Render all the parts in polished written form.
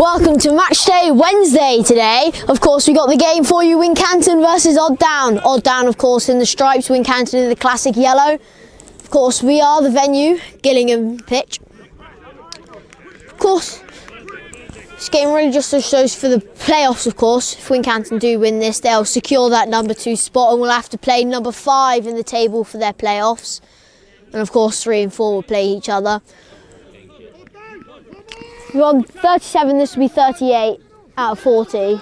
Welcome to Match Day Wednesday today. Of course, we got the game for you, Wincanton versus Odd Down. Odd Down, of course, in the stripes, Wincanton in the classic yellow. Of course, we are the venue, Gillingham pitch. Of course, this game really just shows for the playoffs, of course. If Wincanton do win this, they'll secure that number 2 spot and will have to play number 5 in the table for their playoffs. And of course, 3 and 4 will play each other. We're on 37, this will be 38 out of 40.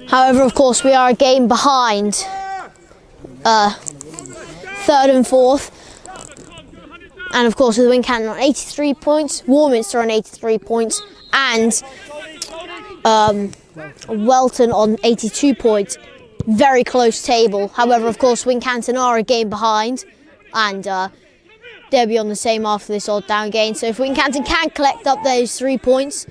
However, of course, we are a game behind 3rd and 4th. And of course, with Wincanton on 83 points, Warminster on 83 points, and Welton on 82 points. Very close table. However, of course, Wincanton are a game behind, and they'll be on the same after this Odd Down game. So if Wincanton can collect up those 3 points,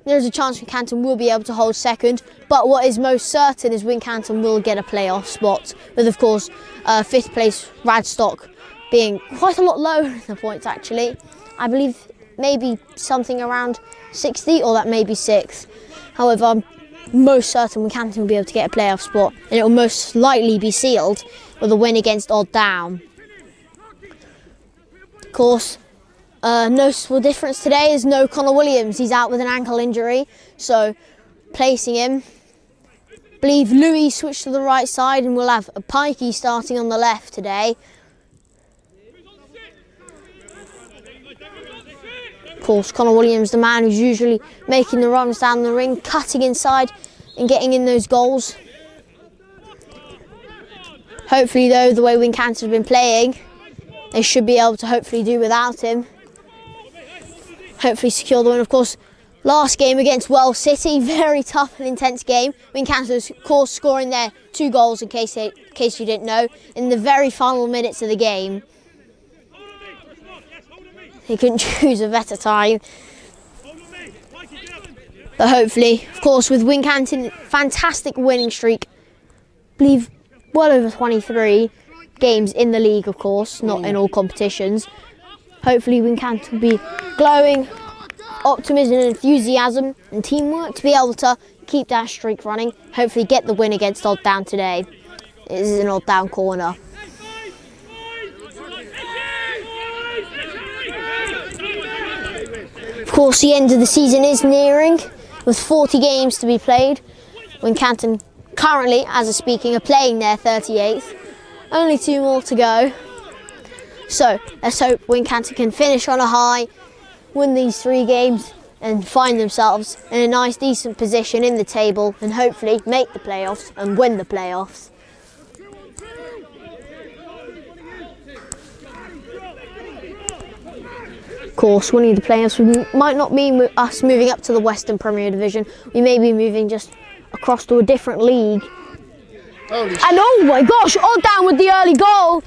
there's a chance Wincanton will be able to hold second. But what is most certain is Wincanton will get a playoff spot, with of course 5th place Radstock being quite a lot lower in the points actually. I believe maybe something around 60, or that may be 6th. However, I'm most certain Wincanton will be able to get a playoff spot, and it will most likely be sealed with a win against Odd Down. Of course, noticeable difference today is no Connor Williams. He's out with an ankle injury, so placing him, I believe Louis switched to the right side, and we'll have a Pikey starting on the left today. Of course, Connor Williams, the man who's usually making the runs down the ring, cutting inside and getting in those goals. Hopefully though, the way Wincanton have been playing, they should be able to hopefully do without him. Hopefully secure the win. Of course, last game against Wells City, very tough and intense game. Wincanton, of course, scoring their 2 goals, in case you didn't know, in the very final minutes of the game. He couldn't choose a better time. But hopefully, of course, with Wincanton, fantastic winning streak. I believe well over 23 games in the league, of course, not in all competitions. Hopefully Wincanton will be glowing optimism and enthusiasm and teamwork to be able to keep that streak running. Hopefully get the win against Odd Down today. This is an Odd Down corner. Of course, the end of the season is nearing, with 40 games to be played. Wincanton currently, as of speaking, are playing their 38th. Only 2 more to go. So let's hope Wincanton can finish on a high, win these 3 games, and find themselves in a nice, decent position in the table, and hopefully make the playoffs and win the playoffs. Of course, winning the playoffs might not mean us moving up to the Western Premier Division. We may be moving just across to a different league. And oh my gosh, Odd Down with the early goal.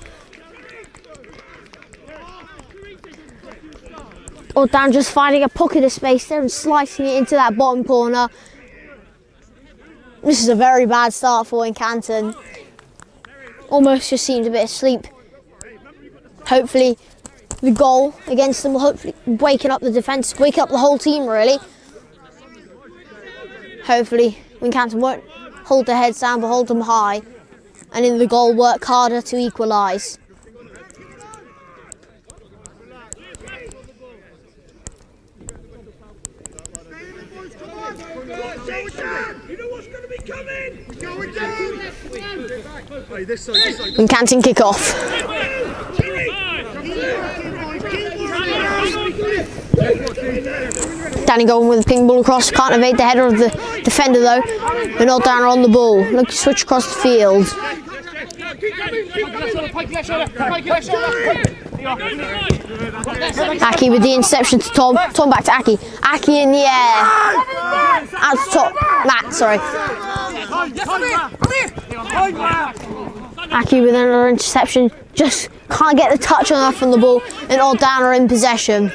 Odd Down just finding a pocket of space there and slicing it into that bottom corner. This is a very bad start for Wincanton. Almost just seemed a bit asleep. Hopefully the goal against them will hopefully waken up the defence, wake up the whole team really. Hopefully Wincanton won't hold their heads down but hold them high, and in the goal work harder to equalise. Wincanton kick off. Danny going with a ping ball across, can't evade the header of the defender though. And Odd Down are on the ball, look to switch across the field. Aki with the interception to Tom, Tom back to Aki. Aki in the air. Out to top, Matt, sorry. Aki with another interception, just can't get the touch enough on the ball, and Odd Down are in possession.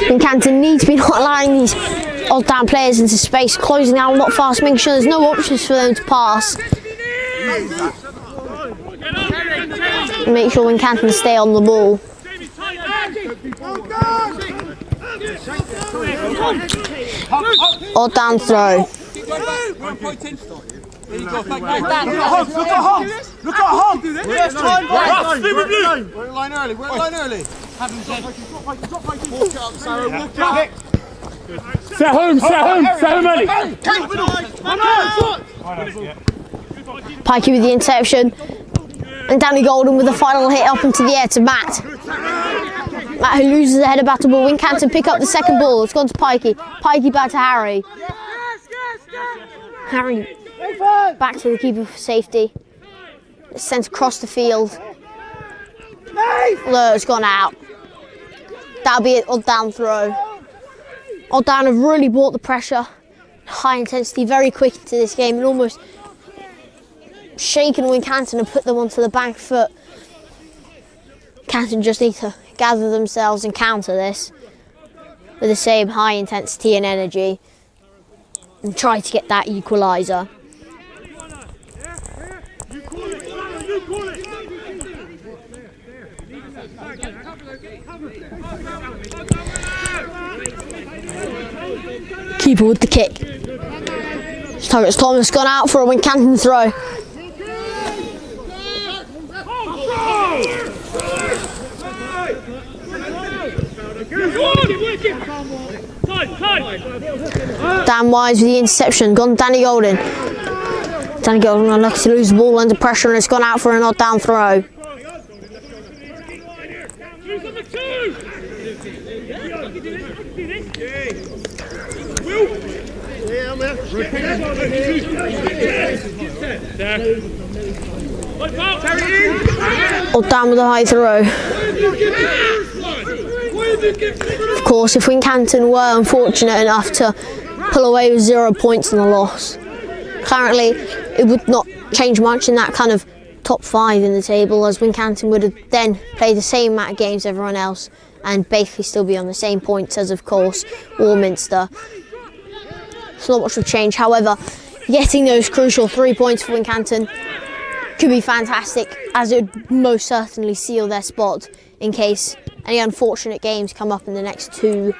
Wincanton need to be not allowing these odd down players into space, closing down a lot fast, making sure there's no options for them to pass. Make sure Wincanton stay on the ball. Odd down throw. Look at Hom! Look at Hom! Yes, time, right! We're in line early, Have him, Jed. Walk it up, Sarah, walk it up. Set home early. Pikey with the interception. And Danny Golden with the final hit up into the air to Matt. Matt who loses the header battle ball. Wincanton pick up the second ball. It's gone to Pikey. Pikey back to Harry. Harry back to the keeper for safety. It's sent across the field. Look, it's gone out. That'll be an odd down throw. Odd down have really brought the pressure, high intensity, very quick into this game and almost shaken Wincanton and put them onto the back foot. Canton just need to gather themselves and counter this with the same high intensity and energy and try to get that equaliser. Keeper with the kick. Turret's Thomas gone out for a Wincanton throw. Dan Wise with the interception, gone Danny Golden. Danny Golden unlucky to lose the ball under pressure and it's gone out for an odd down throw. Odd down with a high throw. Of course, if Wincanton were unfortunate enough to pull away with 0 points in the loss, currently it would not change much in that kind of top 5 in the table, as Wincanton would have then played the same amount of games as everyone else and basically still be on the same points as, of course, Warminster. So not much will change. However, getting those crucial 3 points for Wincanton could be fantastic, as it would most certainly seal their spot in case any unfortunate games come up in the next 2.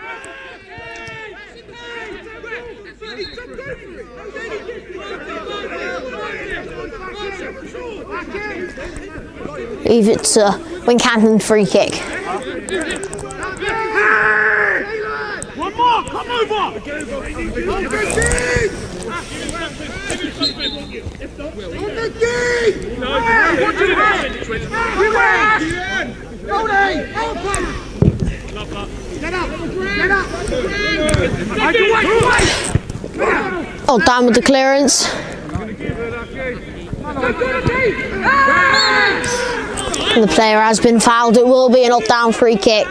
Leave it to Wincanton free kick. One more, come over! Oh, down with the clearance. And the player has been fouled. It will be an odd down free kick.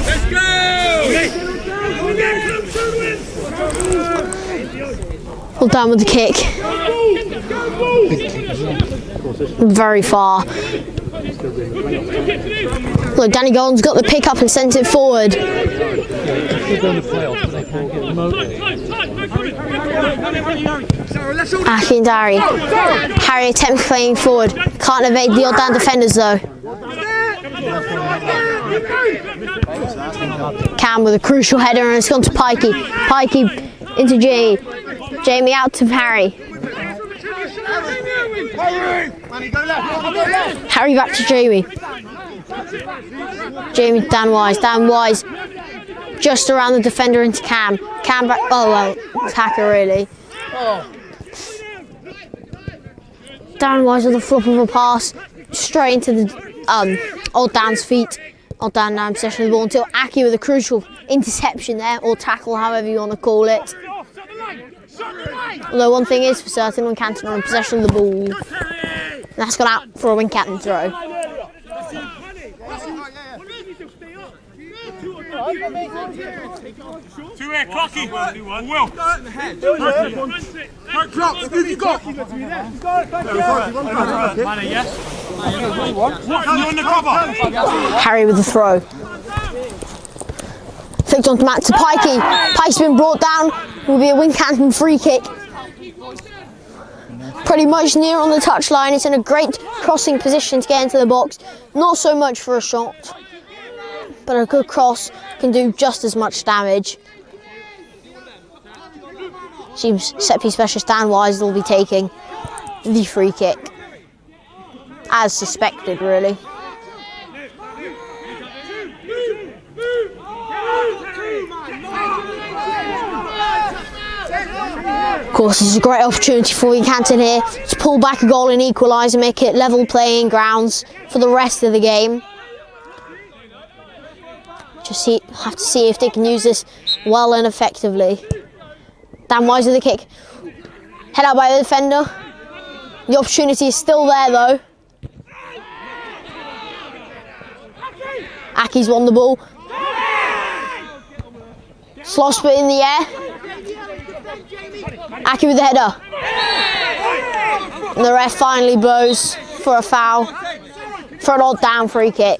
Let's go! All down with the kick. Very far. Look, Danny Golden's got the pick up and sent it forward. Ashley and Harry. Harry attempts playing forward. Can't evade the odd down defenders though. Cam with a crucial header and it's gone to Pikey. Pikey into Jamie. Jamie out to Harry. Harry back to Jamie. Jamie, Dan Wise. Dan Wise just around the defender into Cam. Cam back. Oh well, attacker really. Dan Wise with a flop of a pass straight into the Old Dan's feet. Old Dan now in possession of the ball until Aki with a crucial interception there, or tackle, however you want to call it. Although one thing is for certain, Wincanton are in possession of the ball. That's gone out for a Wincanton throw. Two here, Clocky. Will. Clock, who you got? You're on the cover. Harry with the throw. Flicked onto Matt to Pikey. Pike's been brought down. Will be a Wincanton free kick. Pretty much near on the touchline. It's in a great crossing position to get into the box. Not so much for a shot, but a good cross can do just as much damage. Seems set piece specialist Dan Wise will be taking the free kick, as suspected, really. Of course, this is a great opportunity for Wincanton here to pull back a goal and equalise and make it level playing grounds for the rest of the game. Just have to see if they can use this well and effectively. Dan Wise with the kick. Head out by the defender. The opportunity is still there though. Aki's won the ball. Sloss put in the air. Aki with the header. And the ref finally blows for a foul for an odd down free kick.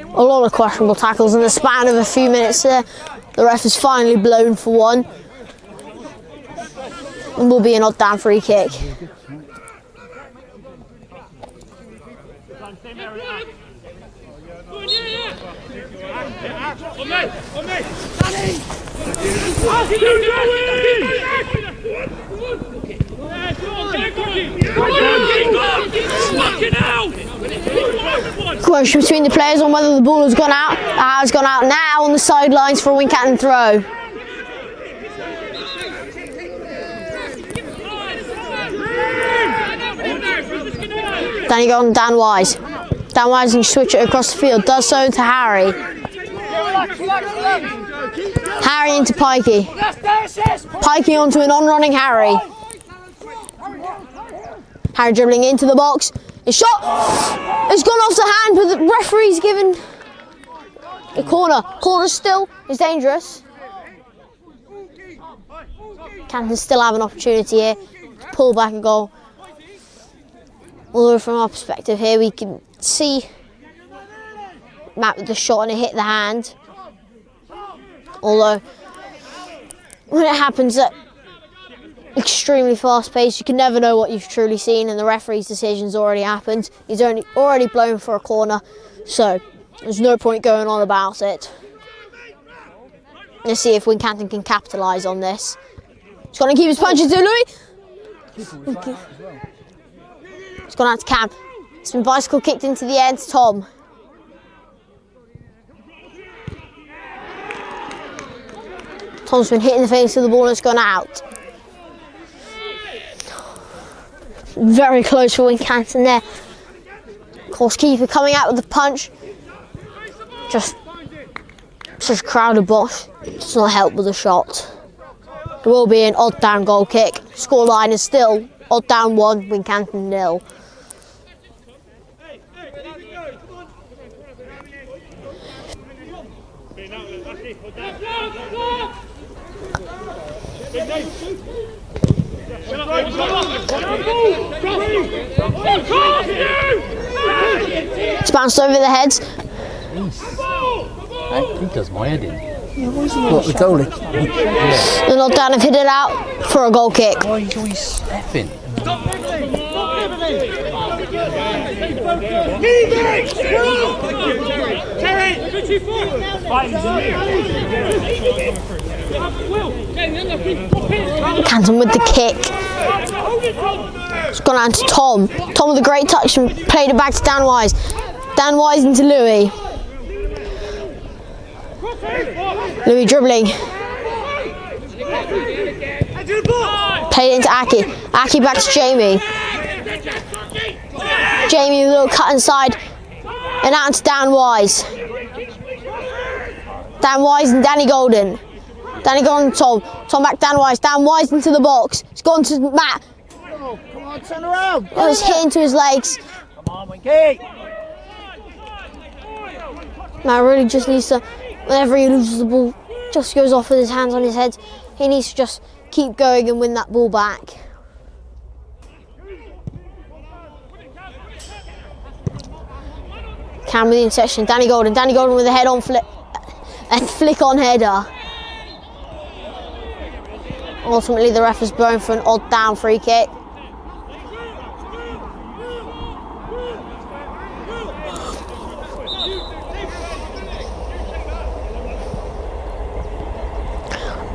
A lot of questionable tackles in the span of a few minutes there. The ref has finally blown for one. And will be an odd down free kick. Question between the players on whether the ball has gone out. Has gone out now on the sidelines for a Wincanton throw. Danny got on Dan Wise. Dan Wise can switch it across the field. Does so to Harry. Harry into Pikey. Pikey onto an on-running Harry. Harry dribbling into the box. His shot! It's gone off the hand, but the referee's given a corner. Corner still is dangerous. Canton still have an opportunity here to pull back a goal. Although from our perspective here, we can see Matt with the shot and it hit the hand. Although when it happens at extremely fast pace, you can never know what you've truly seen, and the referee's decision's already happened. He's already blown for a corner, so there's no point going on about it. Let's see if Wincanton can capitalise on this. He's going to keep his punches to Louis. It's gone out to Cam. It's been bicycle kicked into the air to Tom. Tom's been hit in the face with the ball and it's gone out. Very close for Wincanton there. Of course, keeper coming out with the punch. Just such a crowded box. Does not help with the shot. There will be an odd down goal kick. Scoreline is still odd down 1, Wincanton 0. It's bounced over the heads. He does my head in. What, the goalie? The nod down have hit it out for a goal kick. Why he's always effing? Canton with the kick. It's gone out to Tom. Tom with a great touch and played it back to Dan Wise. Dan Wise into Louis. Louis dribbling. Played it into Aki. Aki back to Jamie. Jamie with a little cut inside and out to Dan Wise. Dan Wise and Danny Golden. Danny Golden, Tom. Tom back, Dan Wise. Dan Wise into the box. It's gone to Matt. Oh, come on, turn around. It was hit into his legs. Come on, Winky. Matt really just needs to, whenever he loses the ball, just goes off with his hands on his head. He needs to just keep going and win that ball back. Cam with the interception. Danny Golden with a head-on flick and flick-on header. Ultimately, the ref is blowing for an odd down free kick.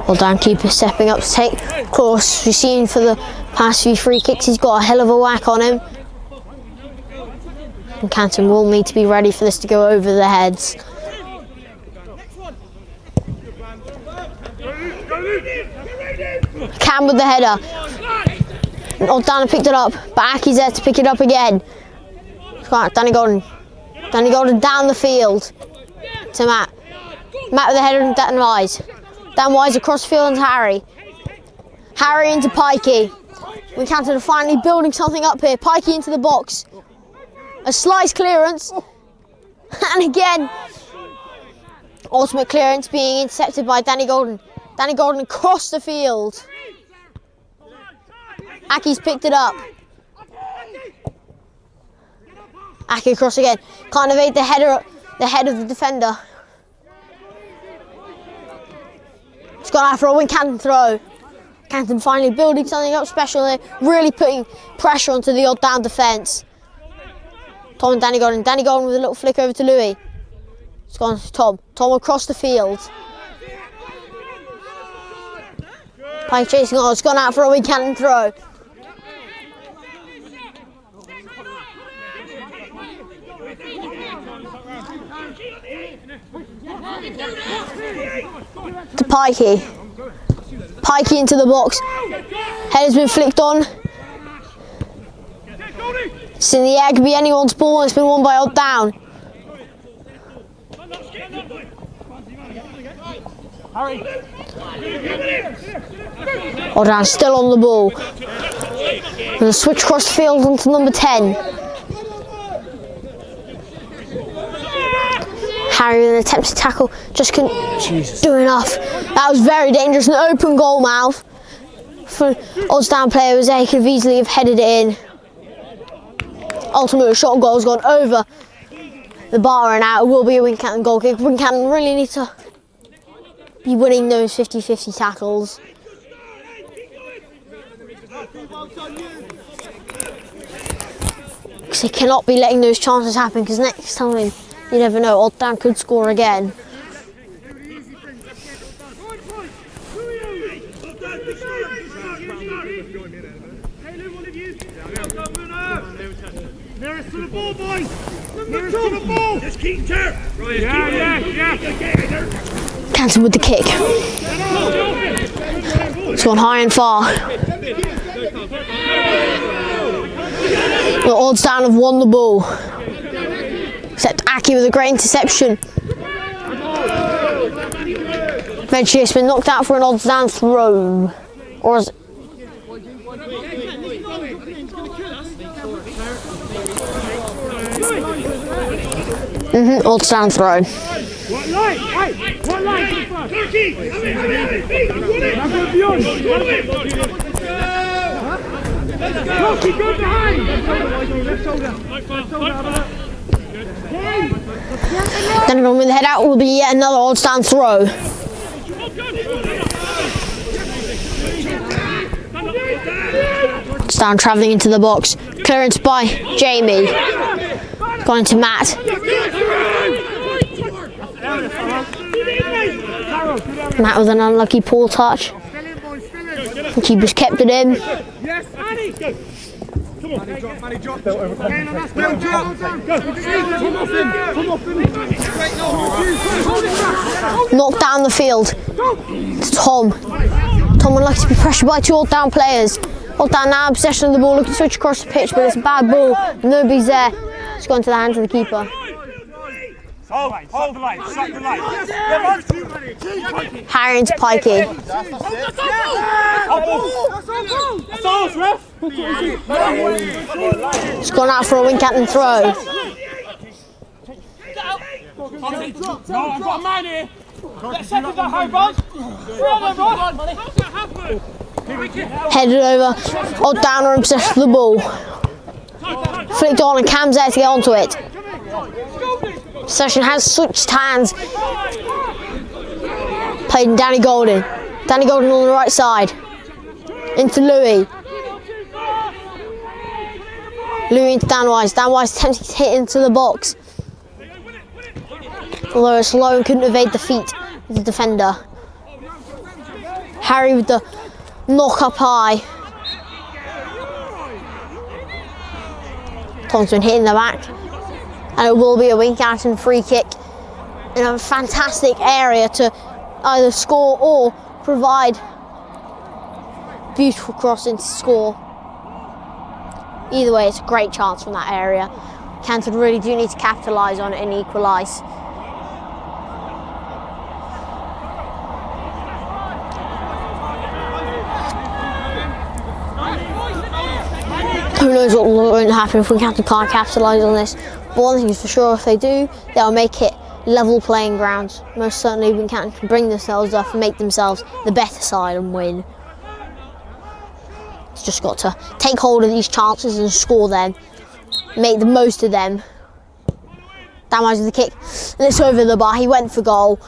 Odd down keeper stepping up to take. Of course, we've seen for the past few free kicks, he's got a hell of a whack on him. And Canton will need to be ready for this to go over their heads. Cam with the header. Odd down picked it up, but Aki's there to pick it up again. Danny Golden. Danny Golden down the field to Matt. Matt with the header and Dan Wise. Dan Wise across the field into Harry. Harry into Pikey. Wincanton are finally building something up here. Pikey into the box. A slice clearance. And again, ultimate clearance being intercepted by Danny Golden. Danny Golden across the field. Aki's picked it up. Aki across again. Can't evade the head of the defender. It's gone out for a Wincanton throw. Canton finally building something up special there, really putting pressure onto the odd down defence. Tom and Danny Golden. Danny Golden with a little flick over to Louis. It's gone to Tom. Tom across the field. Pike chasing on. It's gone out for a Wincanton throw. To Pikey. Pikey into the box. Head has been flicked on. It's in the air, could be anyone's ball, and it's been won by odd down. Odd down still on the ball. And a switch across the field onto number 10. Harry with an attempt to tackle, just couldn't do enough. That was very dangerous, an open goal mouth. For odds down player was there, he could easily have headed it in. Ultimately, shot on goal has gone over the bar and out. It will be a Wincanton goal kick. Wincanton really need to be winning those 50-50 tackles. Because they cannot be letting those chances happen, because next time, you never know, odd down could score again. Nearest to the ball, boys! Nearest to the ball! Just keep turn! Yeah. Canton with the kick. It's gone high and far. The odds down have won the ball. Except Aki with a great interception. Eventually it's been knocked out for an odds down throw. Or is it? Odds down throw. What line? What line? Go behind! Then everyone with the head out will be yet another odds down throw. Odds down travelling into the box. Clearance by Jamie. Going to Matt. Matt with an unlucky poor touch. The keeper's kept it in. Knocked down the field. It's Tom. Tom would like to be pressured by two odd down players. Odd down now in possession of the ball, looking to switch across the pitch, but it's a bad ball. Nobody's there. It's gone to the hands of the keeper. Hold the line, sack the line. Harry into Pikey. That's ours, ref. It's gone out for a Wincanton throw. No, I've got a man here. Let's set it that high, Buzz. Headed over. Odd Downer in possession of the ball. Flicked on and Cam's there to get onto it. Possession has switched hands. Played in Danny Golden. Danny Golden on the right side. Into Louis. Louis into Dan Wise. Dan Wise attempting to hit into the box. Although it's low and couldn't evade the feet of the defender. Harry with the knock up high. Tom's been hitting the back. And it will be a Wincanton free kick in a fantastic area to either score or provide beautiful crossing to score. Either way, it's a great chance from that area. Canton really do need to capitalise on it and equalise. Who knows what will happen if Wincanton can't capitalise on this. But one thing is for sure, if they do, they'll make it level playing grounds. Most certainly Wincanton can bring themselves up and make themselves the better side and win. It's just got to take hold of these chances and score them. Make the most of them. Dan Wise with the kick. And it's over the bar. He went for goal.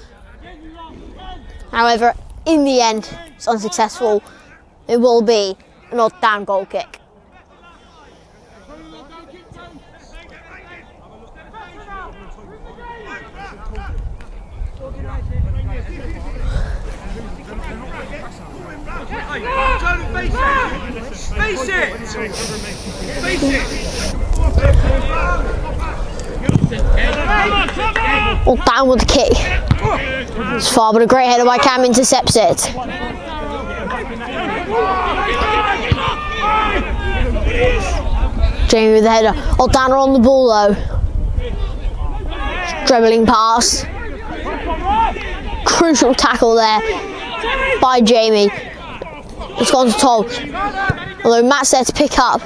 However, in the end, it's unsuccessful. It will be an odd down goal kick. Face it! All down with the kick. It's far, but a great header by Cam intercepts it. Jamie with the header. All down on the ball though. Dribbling pass. Crucial tackle there by Jamie. It's gone to Tom. Although Matt's there to pick up.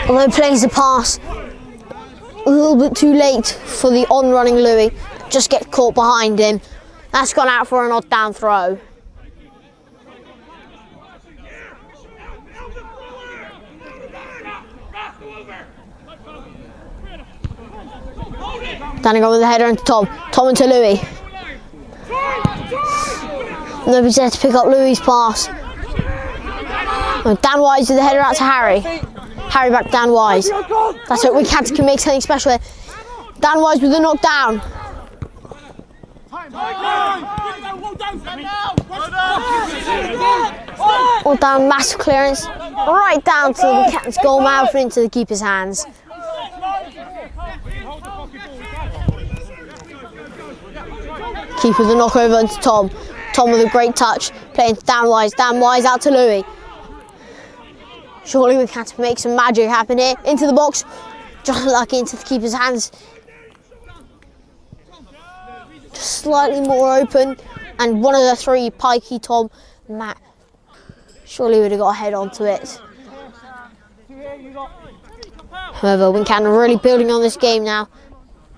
Although he plays the pass a little bit too late for the on-running Louis. Just get caught behind him. That's gone out for an odd down throw. Danny got with the header into Tom. Tom into Louis. Nobody's there to pick up Louis' pass. Dan Wise with the header out to Harry. Harry back to Dan Wise. That's it, Wincanton can make something special here. Dan Wise with the knockdown. All down, massive clearance. Right down to the Wincanton's goal mouth and into the keeper's hands. Keeper with the knock over into Tom. Tom with a great touch, playing to Dan Wise. Dan Wise out to Louis. Surely we can't make some magic happen here. Into the box. Just lucky into the keeper's hands. Just slightly more open. And one of the three, Pikey, Tom, Matt. Surely would have got a head onto it. However, Wincanton are really building on this game now.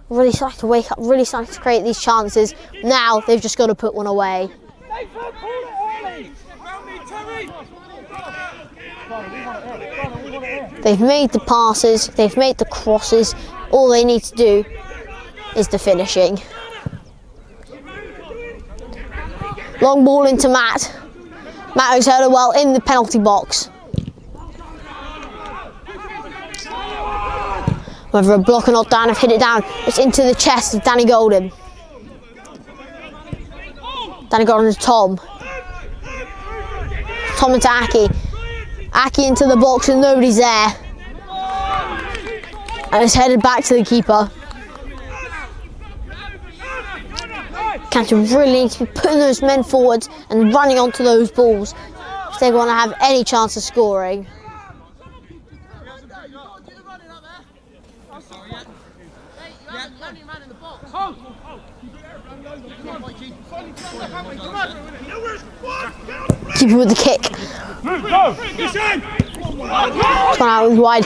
Really starting to wake up, really starting to create these chances. Now they've just got to put one away. They've made the passes, they've made the crosses. All they need to do is the finishing. Long ball into Matt. Matt has heard it well in the penalty box. Whether a block or not, Dan have hit it down. It's into the chest of Danny Golden. Danny Golden to Tom. Tom into Aki. Aki into the box and nobody's there. And it's headed back to the keeper. Canton really need to be putting those men forwards and running onto those balls if they want to have any chance of scoring. Keeper with the kick. It's gone out wide.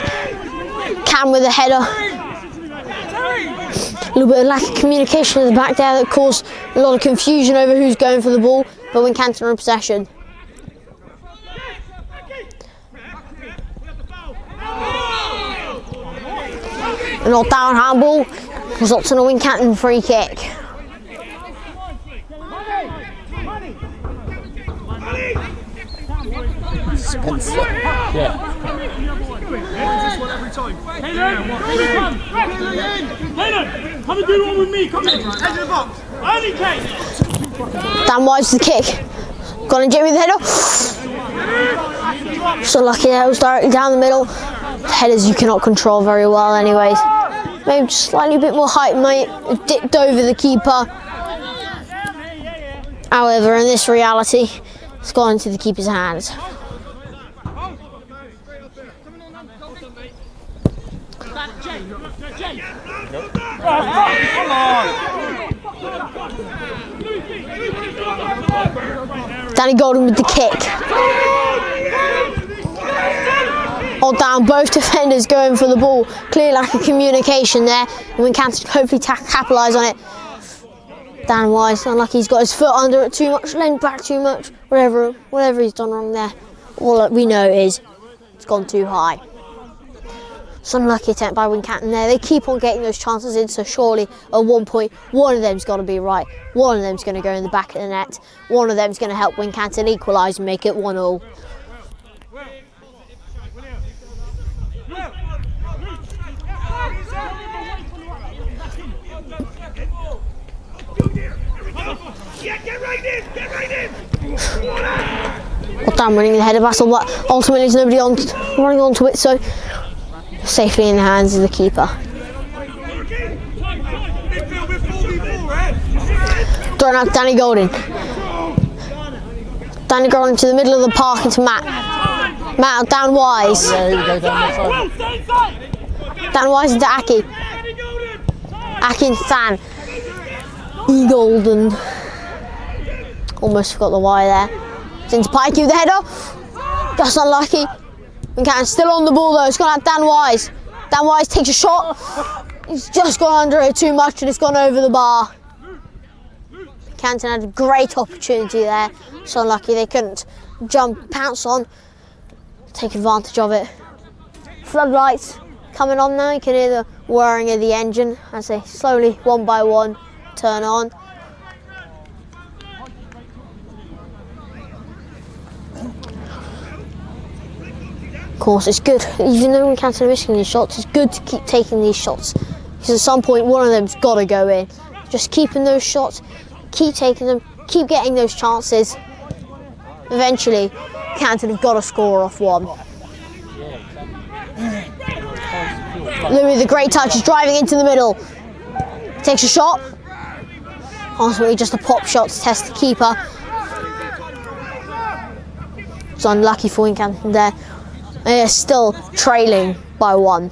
Cam with the header. A little bit of lack of communication at the back there that caused a lot of confusion over who's going for the ball, but Wincanton are in possession. An odd down handball results in a Wincanton free kick. Yeah. Come and do one with me, come in. Head in the box. Only Kate. Dan Wise the kick. Got in Jimmy the header. So lucky that it was directly down the middle. The headers you cannot control very well anyways. Maybe just slightly a bit more height might have dipped over the keeper. However, in this reality, it's gone into the keeper's hands. Danny Golden with the kick. All down, both defenders going for the ball. Clear lack of communication there. And Wincanton hopefully capitalise on it. Dan Wise, unlucky, he's got his foot under it too much, leaned back too much. Whatever he's done wrong there. All that we know is it's gone too high. It's an unlucky attempt by Wincanton there. They keep on getting those chances in, so surely at one point, one of them's got to be right. One of them's going to go in the back of the net. One of them's going to help Wincanton equalise and make it 1-1. Get right in! Get right in! Well, Dan winning the header battle, but ultimately there's nobody running onto it, so safely in the hands of the keeper. Throwing out Danny Golden. Danny Golden to the middle of the park into Matt. Matt down Wise. Dan Wise into Aki. Aki into Dan. E Golden. Almost forgot the Y there. It's into Pikey with the header. Just unlucky. Wincanton still on the ball though. It's gone out Dan Wise. Dan Wise takes a shot. He's just gone under it too much and it's gone over the bar. Wincanton had a great opportunity there. So unlucky they couldn't pounce on, take advantage of it. Floodlights coming on now. You can hear the whirring of the engine as they slowly, one by one, turn on. Of course, it's good, even though Wincanton are missing these shots, it's good to keep taking these shots because at some point one of them's got to go in. Just keeping those shots, keep taking them, keep getting those chances. Eventually, Wincanton have got to score off one. Louis, the great touch, is driving into the middle. Takes a shot. Ultimately, just a pop shot to test the keeper. It's unlucky for Wincanton there. They are still trailing by one.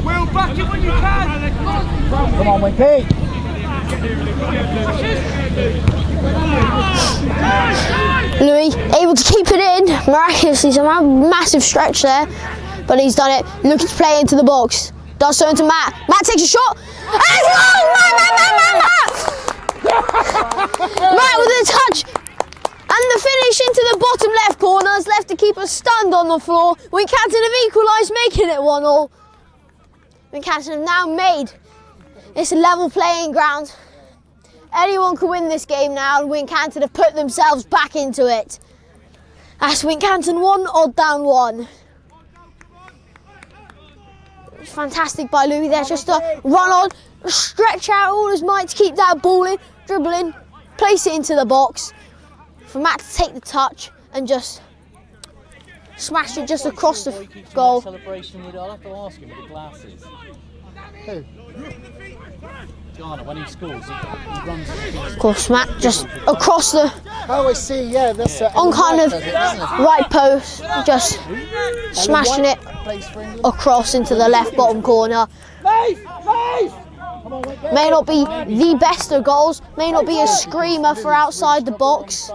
Will, back it when you can! Come on, Winky! Louis able to keep it in. Miraculously, a massive stretch there, but he's done it. Looking to play into the box. Does so into Matt. Matt takes a shot. And it's long! Matt! Matt with a touch. And the finish into the bottom left corner has left the keeper stunned on the floor. Wincanton have equalised, making it 1-1. Wincanton have now made this a level playing ground. Anyone can win this game now, and Wincanton have put themselves back into it. That's Wincanton 1, odd down 1. Fantastic by Louis there, just to run on, stretch out all his might to keep that ball in, dribble in, place it into the box. For Matt to take the touch and just smashed it just across the goal. Celebration with, I'll have to ask him with the glasses. Who? Ghana, when he scores, he runs. Of course, Matt just across the Oh, I see, yeah, that's on kind of right post, just smashing it across into the left bottom corner. May not be the best of goals, may not be a screamer for outside the box,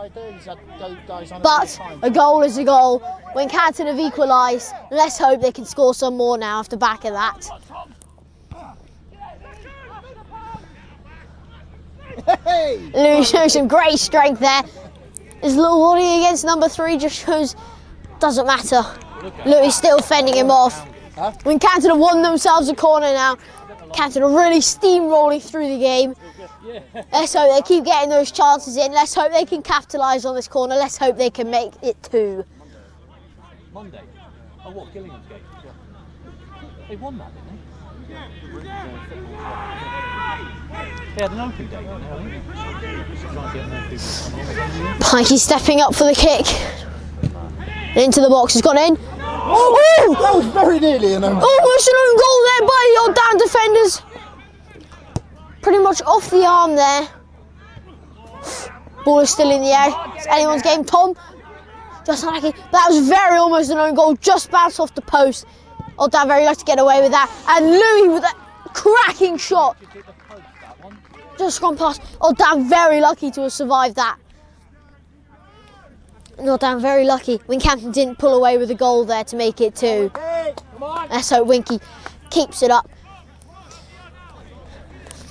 but a goal is a goal. When Canton have equalised, let's hope they can score some more now off the back of that. Louis shows some great strength there. His little body against number 3 just shows doesn't matter. Louis still fending him off. When Canton have won themselves a corner now, Canton are really steamrolling through the game. Let's hope they keep getting those chances in. Let's hope they can capitalise on this corner. Let's hope they can make it 2. Monday. Oh, what? Gillingham's game? They won that, didn't they? They had an open day, didn't they? Pikey stepping up for the kick. Into the box, he's gone in. Oh! That was very nearly an own. Almost an own goal there by the old down defenders. Pretty much off the arm there. Ball is still in the air. It's anyone's game. Tom, just unlucky. That was very almost an own goal. Just bounced off the post. Old Dan very lucky to get away with that. And Louis with that cracking shot. Just gone past. Old Dan very lucky to have survived that. Old Dan very lucky. Wincanton didn't pull away with a goal there to make it 2. Let's hope Winky keeps it up.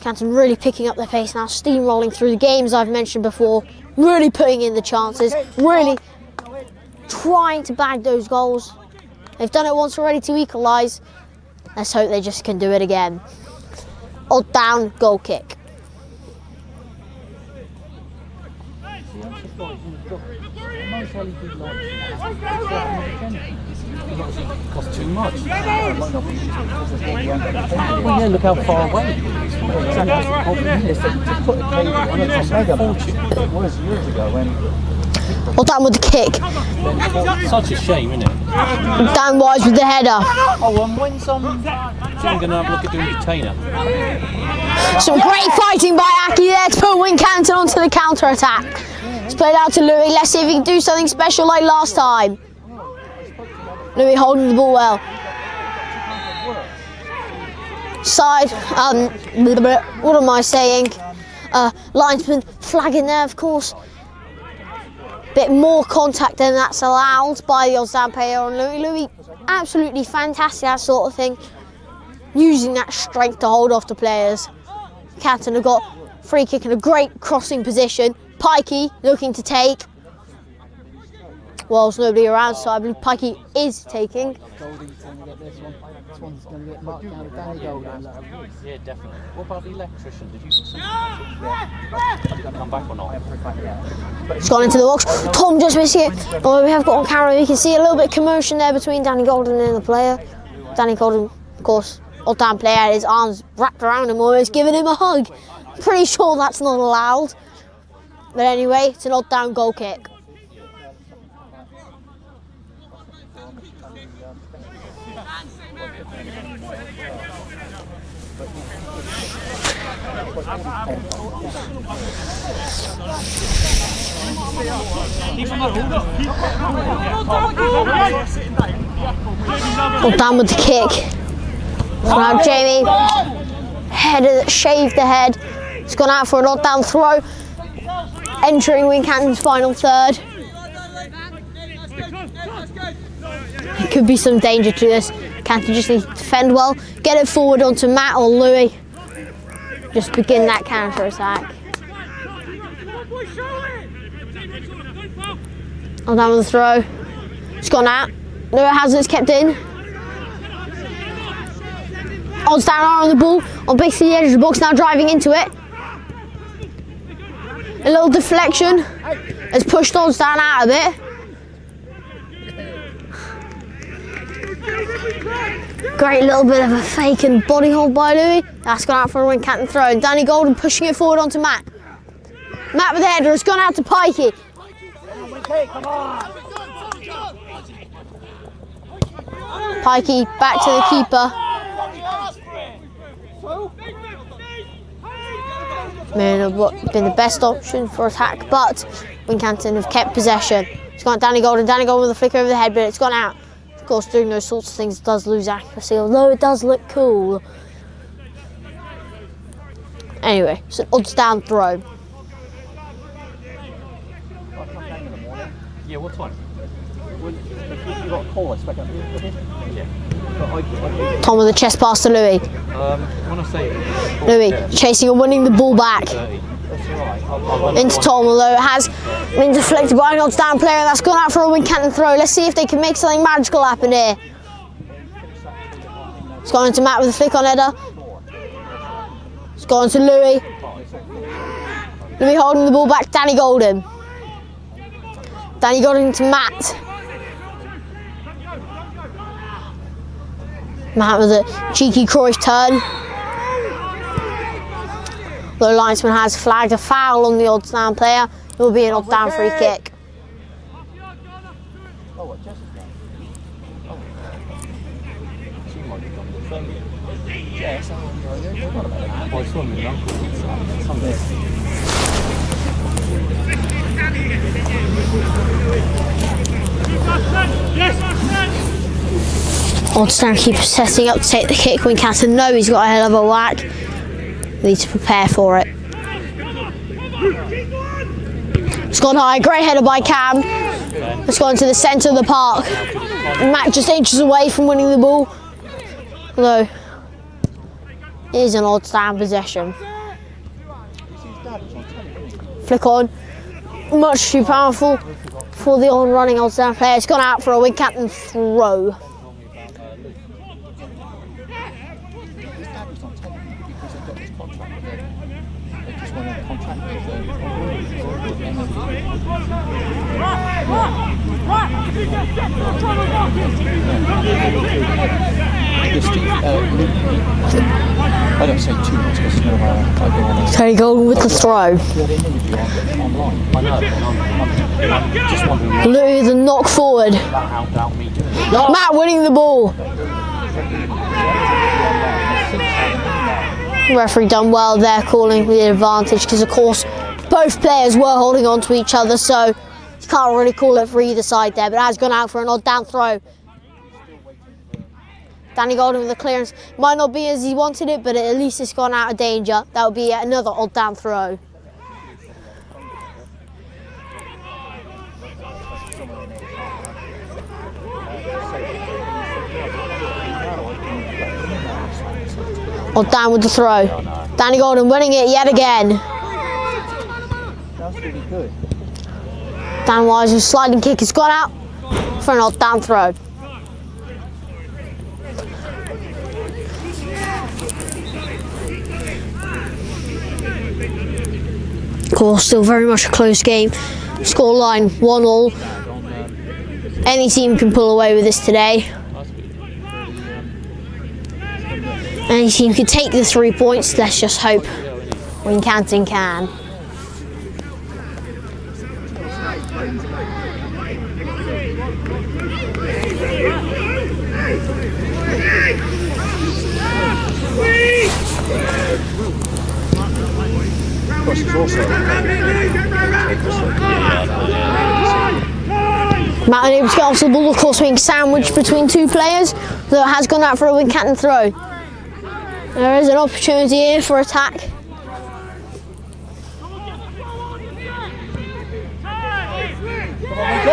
Canton really picking up their pace now, steamrolling through the games I've mentioned before, really putting in the chances, really trying to bag those goals. They've done it once already to equalise. Let's hope they just can do it again. Odd down, goal kick. It costs too much. Well, yeah, look how far away it is. Exactly. To put a cable on it, it's a fortune. It was years ago when... Odd down with the kick. Such a shame, isn't it? Dan Wise with the header. Oh, when's I'm going to have a look at doing detainer. Some great fighting by Aki there to put Wincanton onto the counter-attack. It's played out to Louis. Let's see if he can do something special like last time. Louis holding the ball well. Side, what am I saying? Linesman flagging there, of course. Bit more contact than that's allowed by the Osdan player on Louis. Louis, absolutely fantastic, that sort of thing. Using that strength to hold off the players. Canton have got free kick in a great crossing position. Pikey looking to take. Well, there's nobody around, so I believe Pikey is taking. Golding's going to get this one. This one's going to get marked down to Danny Golding. Yeah, definitely. What about the electrician? Did you see that? Come back or not? It's gone into the box. Tom just missing it. Oh, we have got on camera. You can see a little bit of commotion there between Danny Golden and the player. Danny Golden, of course, old damn player, had his arms wrapped around him, almost giving him a hug. Pretty sure that's not allowed. But anyway, it's an odd down goal kick. Odd down with the kick. So now Jamie, header, shaved the head. It's gone out for an odd down throw. Entering Wincanton's final third. There could be some danger to this. Canton just needs to defend well, get it forward onto Matt or Louis. Just begin that counter attack. On down with the throw. It's gone out. No, it hasn't. It's kept in. Odds down on the ball on basically the edge of the box, now driving into it. A little deflection has pushed Odds down out of it. Great little bit of a fake and body hold by Louis. That's gone out for a Wincanton throw. And Danny Golden pushing it forward onto Matt. Matt with the header. It's gone out to Pikey. Pikey back to the keeper. May not have been the best option for attack, but Wincanton have kept possession. It's gone Danny Golden. Danny Golden with a flicker over the head, but it's gone out. Of course, doing those sorts of things does lose accuracy, although it does look cool. Anyway, it's an odds down throw. Yeah, what time? You got a call, I expect. Yeah. Tom with the chest pass to Louis. When I say Louis chasing and winning the ball back. Into Tom, although it has been deflected by an odds down player. That's gone out for a Wincanton throw. Let's see if they can make something magical happen here. It's gone into Matt with a flick on header. It's gone to Louis. Louis holding the ball back. Danny Golden. Danny Golden to Matt. Matt with a cheeky Cruyff turn. The linesman has flagged a foul on the odds down player. It will be an odds down free kick. Odds down keeper setting up to take the kick. Wincanton know he's got a hell of a whack. They need to prepare for it. It's gone high, great header by Cam. It's gone to the centre of the park. Matt just inches away from winning the ball. Although it is an odds down possession. Flick on, much too powerful for the on running odds down player. It's gone out for a Wincanton throw. I don't say too much because Danny Golden with the throw. Louis the knock forward. Matt winning the ball. The referee done well there, calling the advantage, because of course both players were holding on to each other, so you can't really call it for either side there, but it has gone out for an odd down throw. Danny Golden with the clearance. Might not be as he wanted it, but at least it's gone out of danger. That would be another odd down throw. Odd down with the throw. Danny Golden winning it yet again. That's really good. Dan Wise's sliding kick has gone out for an odd down throw. Of course, still very much a close game. Scoreline 1-1. Any team can pull away with this today. Any team can take the 3 points. Let's just hope Wincanton can. Matt unable to get off the ball, of course, being sandwiched between two players, though it has gone out for a Wincanton throw. There is an opportunity here for attack.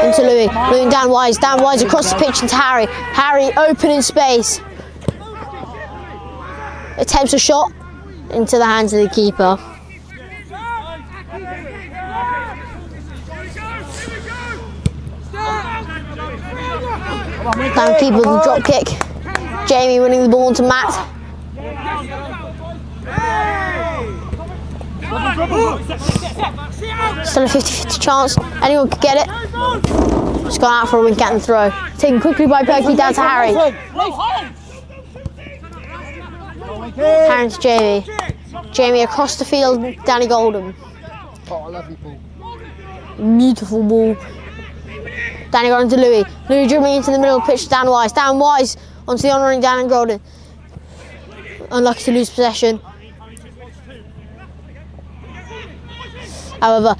Into Louis, Louis and Dan Wise across the pitch into Harry. Harry open in space. Attempts a shot into the hands of the keeper. Dan keeper with the drop kick. Jamie winning the ball into Matt. Still a 50-50 chance. Anyone could get it. It's gone out for a Wincanton throw. Taken quickly by Perky down to Harry. Harry to Jamie. Jamie across the field, Danny Golden. Beautiful ball. Danny got into Louis. Louis dribbling into the middle of the pitch to Dan Wise. Dan Wise onto the on-running Dan and Golden. Unlucky to lose possession. However,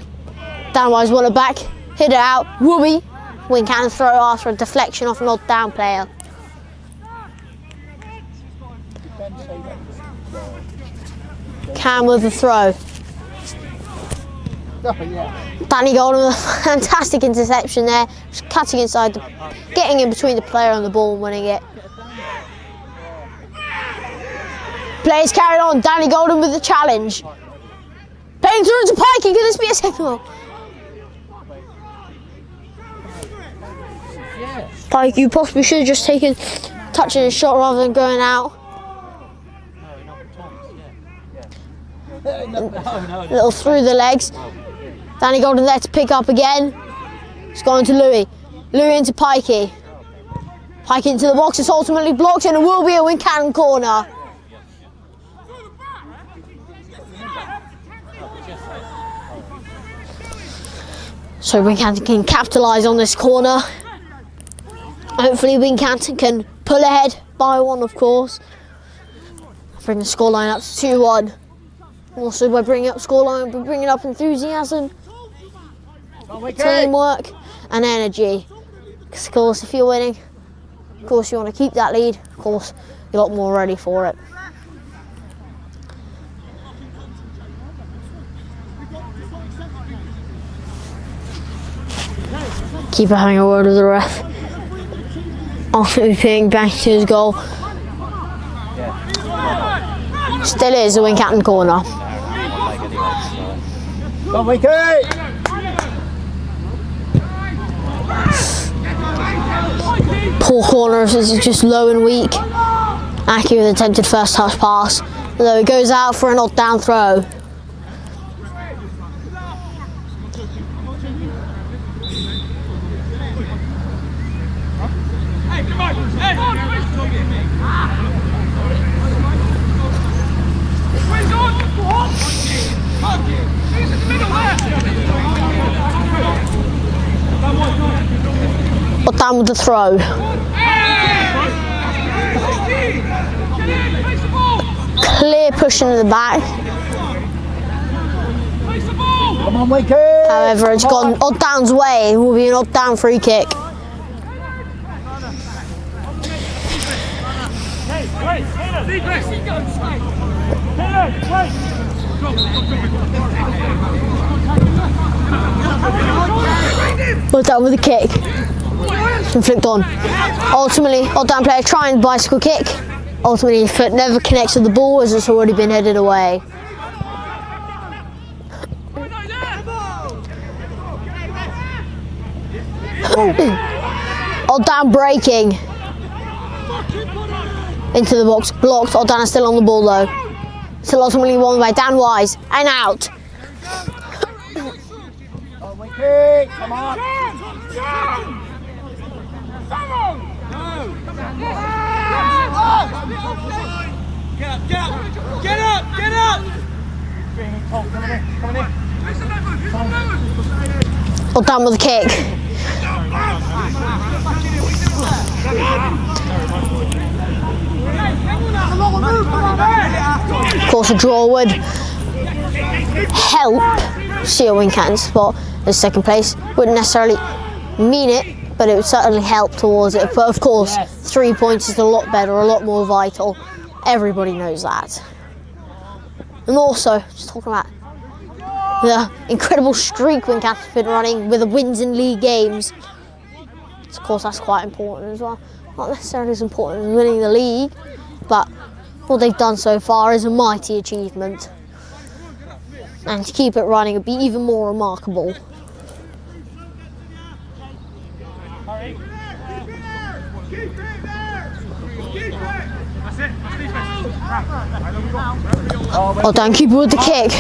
Dan Wise won it back, hit it out. Wooby, wing can throw after a deflection off an odd down player. Cam with the throw. Danny Golden with a fantastic interception there, just cutting inside, getting in between the player and the ball and winning it. Players carried on. Danny Golden with the challenge. Playing through to Pikey. Could this be a second goal? Pike, you possibly should have just taken touching a shot rather than going out. Little through the legs. Danny Golden there to pick up again. It's gone to Louis. Louis into Pikey. Pikey into the box. It's ultimately blocked and it will be a Wincanton corner. So Wincanton can capitalise on this corner. Hopefully Wincanton can pull ahead by one, of course. Bring the scoreline up to 2-1. Also by bringing up scoreline, by bringing up enthusiasm, teamwork and energy. Because of course if you're winning, of course you want to keep that lead. Of course you're a lot more ready for it. Keeper having a word with the ref. Ultimately putting back to his goal. Still is a Wincanton corner. Come on, Poor corner, this is just low and weak. Aki with attempted first touch pass. Although it goes out for an odd down throw. But down with the throw. Clear push into the back. Come on, Wiki! However, it's gone odd down's way. It will be an odd down free kick. Odd down with a kick. And flicked on. Ultimately, odd down player trying bicycle kick. Ultimately, his foot never connects to the ball as it's already been headed away. Odd down breaking. Into the box, blocked. Odd down is still on the ball though. Still ultimately won by Dan Wise and out. Come on. Get up! Odd down with a kick. Of course, a draw would help Seal Wincanton spot as second place. Wouldn't necessarily mean it, but it would certainly help towards it. But of course, 3 points is a lot better, a lot more vital. Everybody knows that. And also, just talking about the incredible streak Wincanton's been running with the wins in league games. Of course, that's quite important as well. Not necessarily as important as winning the league, but what they've done so far is a mighty achievement. And to keep it running would be even more remarkable. Well done, keeper with the kick.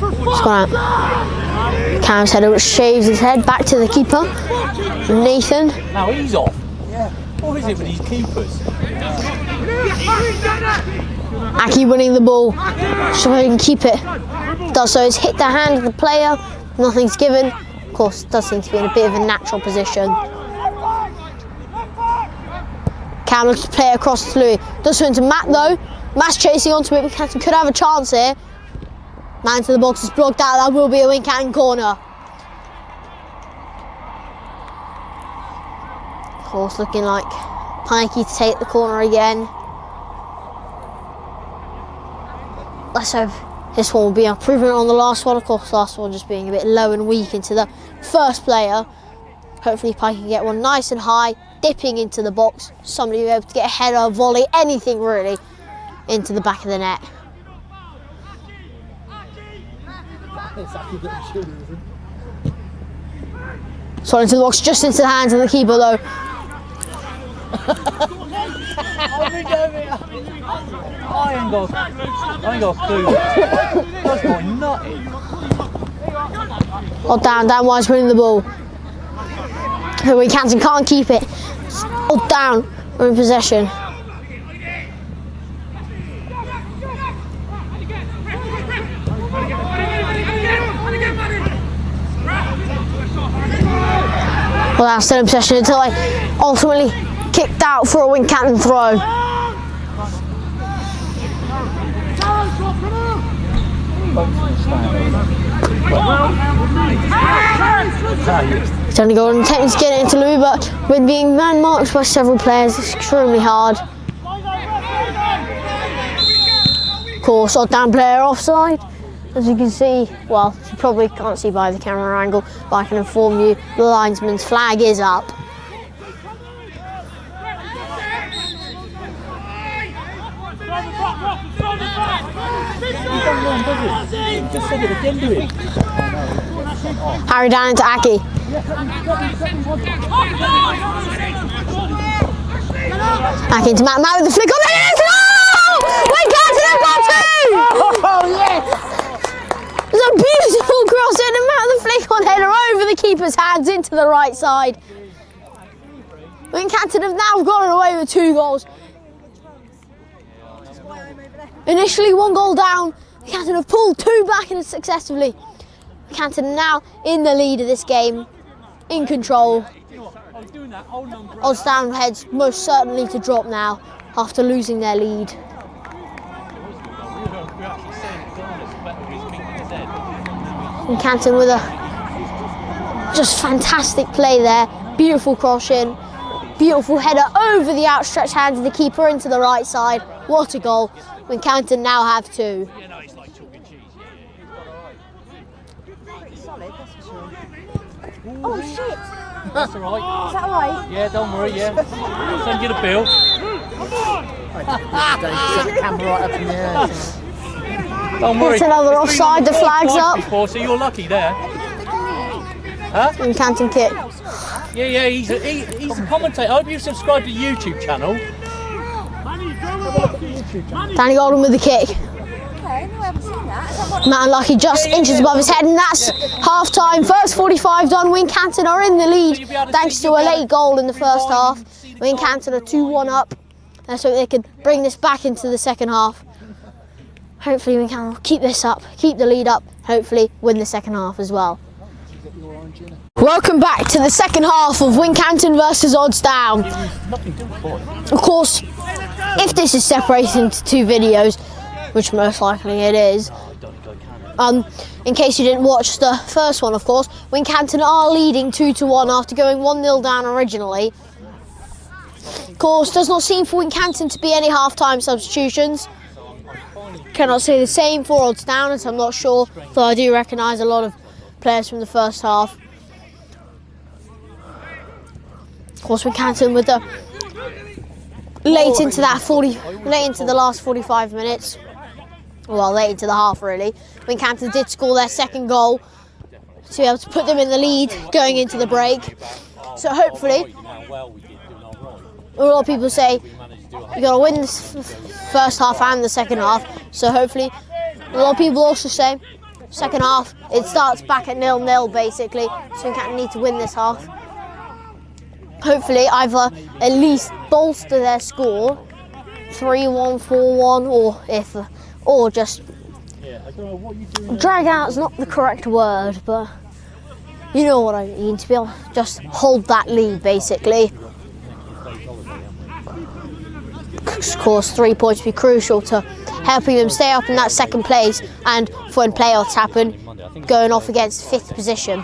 It's gone out. Cam's header, which shaves his head back to the keeper. Nathan. Now he's off. Yeah. What is it with these keepers? Aki winning the ball, so he can keep it. Does so, it's hit the hand of the player, nothing's given. Of course, does seem to be in a bit of a natural position. Cam looks to play across to Louis. Does swing to Matt though. Matt's chasing onto it. Wincanton could have a chance here. Man to the box is blocked out. That will be a Wincanton corner. Of course, looking like Pikey to take the corner again. Let's hope this one will be improvement on the last one. Of course, last one just being a bit low and weak into the first player. Hopefully Pikey can get one nice and high, dipping into the box. Somebody will be able to get a header, volley, anything really, into the back of the net. So into the box, just into the hands of the keeper though. I ain't got a clue. That's not nutty. Oh, down, Wise winning the ball. Wincanton can't keep it. Oh, down, we're in possession. Well, that's still in possession until I ultimately kicked out for a Wincanton throw. He's only got an attempt to get it into Louis, but when being man-marked by several players, it's extremely hard. Of course, odd down player offside. As you can see, well, you probably can't see by the camera angle, but I can inform you the linesman's flag is up. Just said it again, do it. Harry down into Aki. Back into Matt. Matt with the flick on the net. Oh! Wincanton have got two! Oh, yes! There's a beautiful cross in and Matt with the flick on header over the keeper's hands into the right side. Wincanton have now gotten away with 2 goals. Initially 1 goal down, Wincanton have pulled 2 back and successively. Wincanton now in the lead of this game, in control. Odds down heads most certainly to drop now after losing their lead. Wincanton with a just fantastic play there, beautiful cross in, beautiful header over the outstretched hands of the keeper into the right side. What a goal. Wincanton now have 2. Oh shit! That's alright. Is that alright? Yeah, don't worry, yeah. Send you the bill. Camera right up in the air. Don't worry. It's another offside, the flag's up. Before, so you're lucky there. Huh? Wincanton kick. Yeah, he's a commentator. I hope you subscribe to the YouTube channel. Danny Golden with the kick. Okay, no, I haven't seen that. Is that what? Matt Unlucky just inches above his head, and that's half time. First 45 done. Wincanton are in the lead thanks to a late goal in the first half. Wincanton are 2-1 up. Let's hope they can bring this back into the second half. Hopefully Wincanton will keep this up, keep the lead up, hopefully win the second half as well. Welcome back to the second half of Wincanton versus Odds Down. Of course, if this is separated into 2 videos, which most likely it is, in case you didn't watch the first one, of course, Wincanton are leading 2-1 after going 1-0 down originally. Of course, does not seem for Wincanton to be any half-time substitutions. Cannot say the same for Odds Down, as I'm not sure, though I do recognise a lot of players from the first half. Of course, Wincanton with the late into the last 45 minutes. Well, late into the half really. Wincanton did score their second goal to be able to put them in the lead going into the break. So hopefully, a lot of people say you got to win this first half and the second half. So hopefully, a lot of people also say second half it starts back at 0-0 basically. So Wincanton need to win this half. Hopefully, either at least bolster their score 3-1, 4-1, or just drag out is not the correct word, but You know what I mean, to be honest, just hold that lead basically. Of course, 3 points would be crucial to helping them stay up in that second place, and for when playoffs happen, going off against 5th position.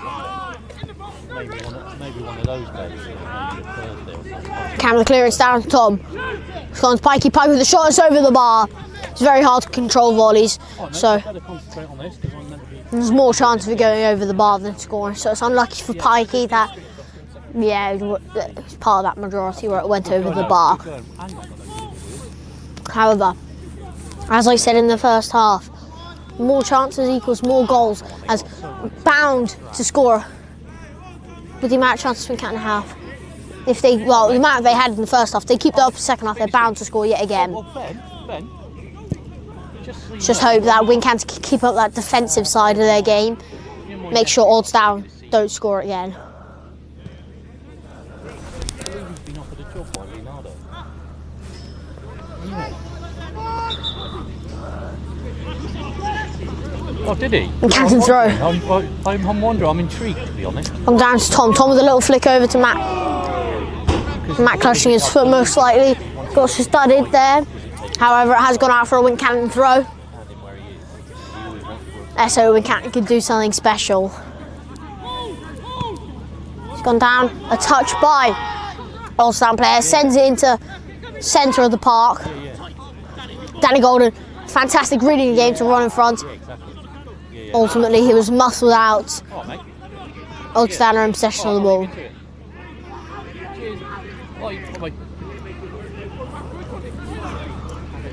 Camera clearance down to Tom. It's gone to Pikey. Pikey with the shot, it's over the bar. It's very hard to control volleys, so there's more chance of it going over the bar than scoring. So it's unlucky for Pikey that, yeah, it's part of that majority where it went over the bar. However, as I said in the first half, more chances equals more goals, as bound to score with the amount of chances we can have. If they, well, the amount they had in the first half, they keep that up in the second half, they're bound to score yet again. Just hope that Wincanton can keep up that defensive side of their game, make sure odds down don't score again. Oh, did he? Wincanton throw. I'm wondering, I'm intrigued to be honest. I'm down to Tom. Tom with a little flick over to Matt. Matt clutching his foot most likely. Got studded there. However, it has gone out for a Wincanton throw. So Wincanton could do something special. It's gone down. A touch by All-Star player. Sends it into centre of the park. Danny Golden, fantastic reading the game to run in front. Ultimately, he was muscled out. Ulster in possession of the ball.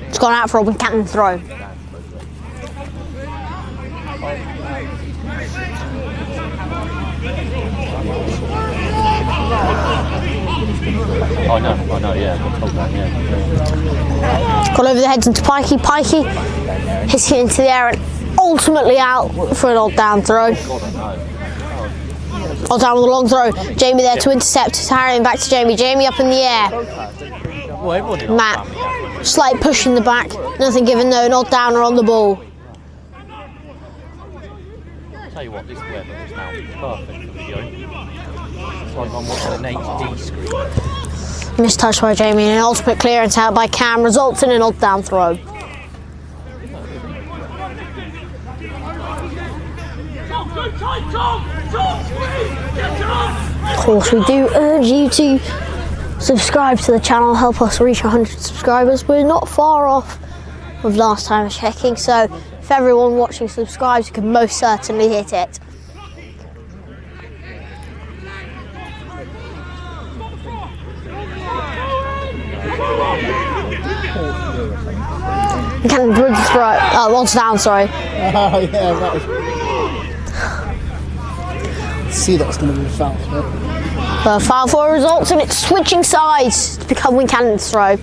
It's gone out for a Wincanton throw. I know, yeah. Gone over the heads into Pikey. Pikey hits it into the air and ultimately out for an odd down throw. Odd down with a long throw. Jamie there to intercept. Harrying back to Jamie. Jamie up in the air. Matt, slight push in the back. Nothing given though. An odd downer on the ball. Tell you what, this weather is now perfect for video. It's like I'm watching an HD screen. Missed touch by Jamie and an ultimate clearance out by Cam results in an odd down throw. Of course, we do urge you to subscribe to the channel, help us reach 100 subscribers. We're not far off of last time checking, so if everyone watching subscribes, you can most certainly hit it. Can bridge throw. Oh, one's down, sorry. Oh, yeah, that was... See, that's going to be a foul. Foul for results, and it's switching sides to become Wincannon's throw.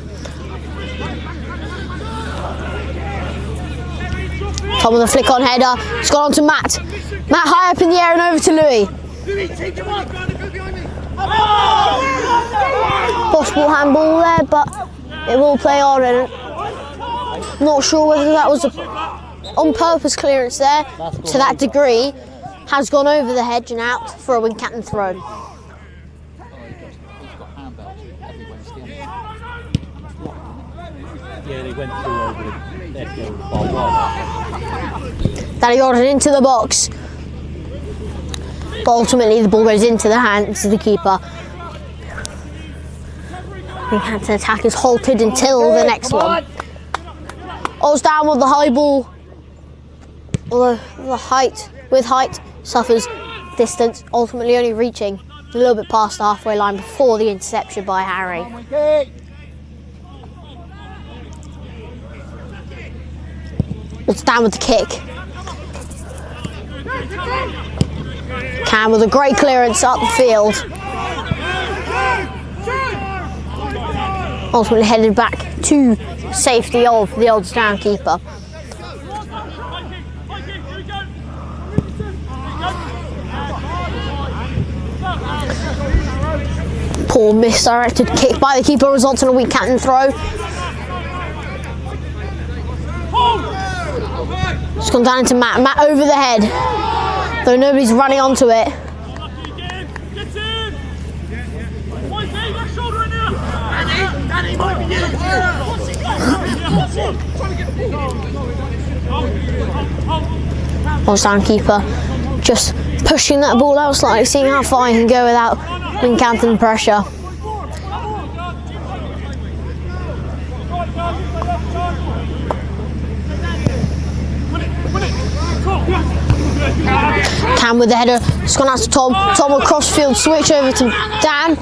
Tom with a flick on header. It's gone on to Matt. Matt high up in the air and over to Louis. Possible handball there, but it will play on, and not sure whether that was a on purpose clearance there to that degree. Has gone over the hedge and out for a Wincanton throw. Yeah, they went through over the barbed wire. Danny Gordon into the box. But ultimately the ball goes into the hands of the keeper. Wincanton attack is halted until the next one. Oz down with the high ball. Although the height, with height, suffers distance, ultimately only reaching a little bit past the halfway line before the interception by Harry. It's down with the kick. Cam with a great clearance up the field. Ultimately headed back to safety of the odds down keeper. Poor misdirected kick by the keeper results in a Wincanton throw. It's gone down into Matt. Matt over the head, though nobody's running onto it. Oldstown keeper just pushing that ball out slightly, seeing how far he can go without Wincanton pressure. Cam with the header, it's gone out to Tom. Tom will crossfield switch over to Dan.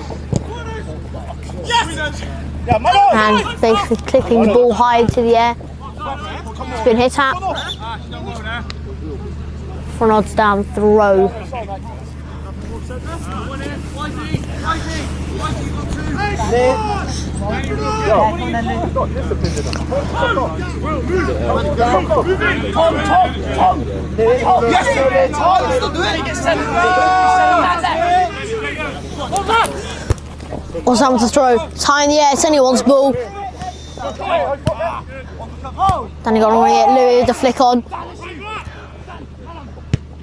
And basically clipping the ball high into the air. It's been hit at. For an Oldstown throw. Oldstown to throw. It's high in the air. It's anyone's ball. Danny got on it. Louis with the flick on.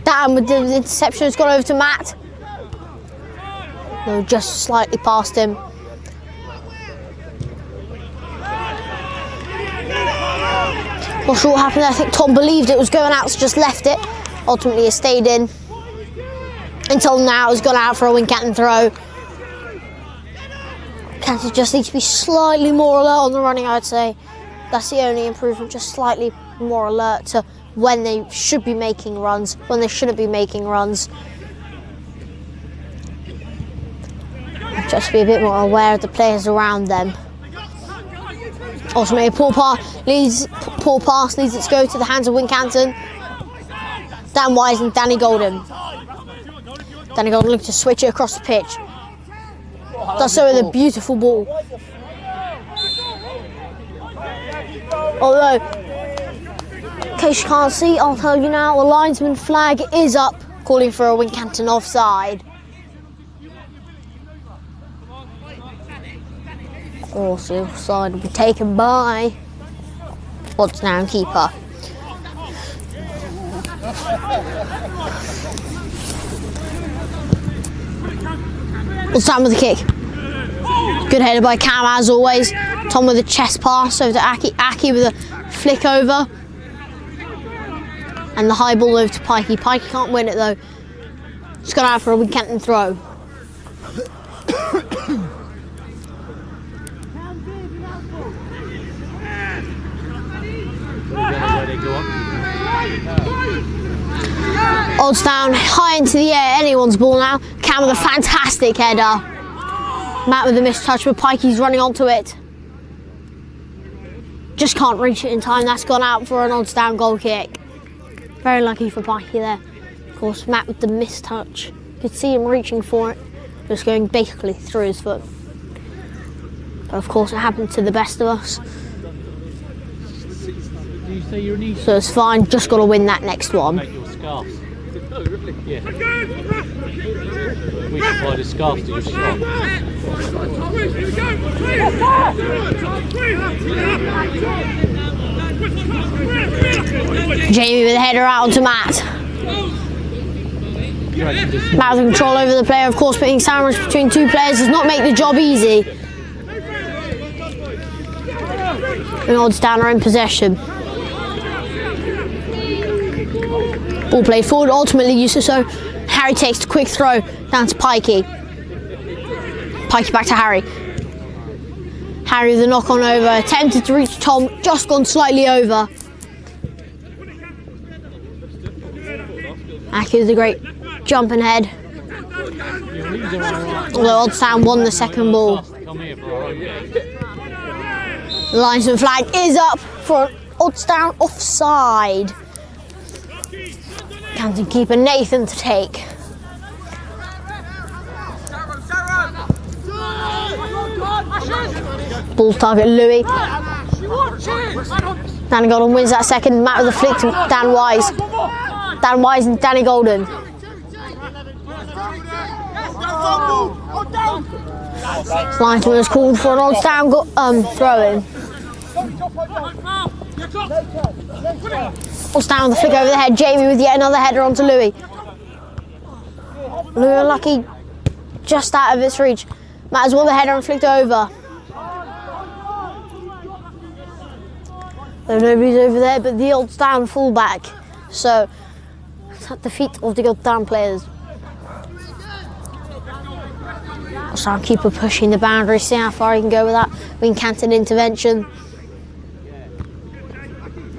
Dan with the interception has gone over to Matt. No, just slightly past him. Not sure what happened there. I think Tom believed it was going out, so just left it. Ultimately, it stayed in. Until now, it's gone out for a Wincanton throw. Wincanton just needs to be slightly more alert on the running, I'd say. That's the only improvement, just slightly more alert to when they should be making runs, when they shouldn't be making runs. Just be a bit more aware of the players around them. Ultimately, poor pass leads it to go to the hands of Wincanton. Dan Wise and Danny Golden. Danny Golden looking to switch it across the pitch. Does so with a beautiful ball. Although, in case you can't see, I'll tell you now, the linesman flag is up, calling for a Wincanton offside. Also, offside will be taken by Oldstown keeper. Oldstown with the kick. Good header by Cam as always. Tom with a chest pass over to Aki. Aki with a flick over. And the high ball over to Pikey. Pikey can't win it though. It's gone out for a Wincanton throw. Oldstown high into the air, anyone's ball now. Cam with a fantastic header. Matt with a missed touch, but Pikey's running onto it. Just can't reach it in time. That's gone out for an Oldstown goal kick. Very lucky for Pikey there. Of course, Matt with the missed touch. You could see him reaching for it, just going basically through his foot. But of course, it happened to the best of us. So it's fine, just got to win that next one. Oh, really? Yeah. We supply the scarf to your shop. Jamie with the header out onto Matt. Matt with control over the player, of course, putting sandwich between two players does not make the job easy. And Oldstown are in possession. Ball played forward, ultimately uses so. Harry takes a quick throw down to Pikey. Pikey back to Harry. Harry with a knock on over, attempted to reach Tom, just gone slightly over. Aki with a great jump and head. Although Oldstown won the second ball. The linesman flag is up for Oldstown offside. Counting keeper Nathan to take. Ball target Louis. Danny Golden wins that second. Matt with a flick to Dan Wise. Dan Wise and Danny Golden. Linesman was called for an Oldstown throw-in. Oldstown with the flick over the head. Jamie with yet another header onto Louis. Louis unlucky, just out of its reach. Matt has won the header and flicked over. Though nobody's over there but the odds down fullback. So it's at the feet of the odds down players. Soundkeeper pushing the boundary, see how far he can go with that. Wing Canton intervention.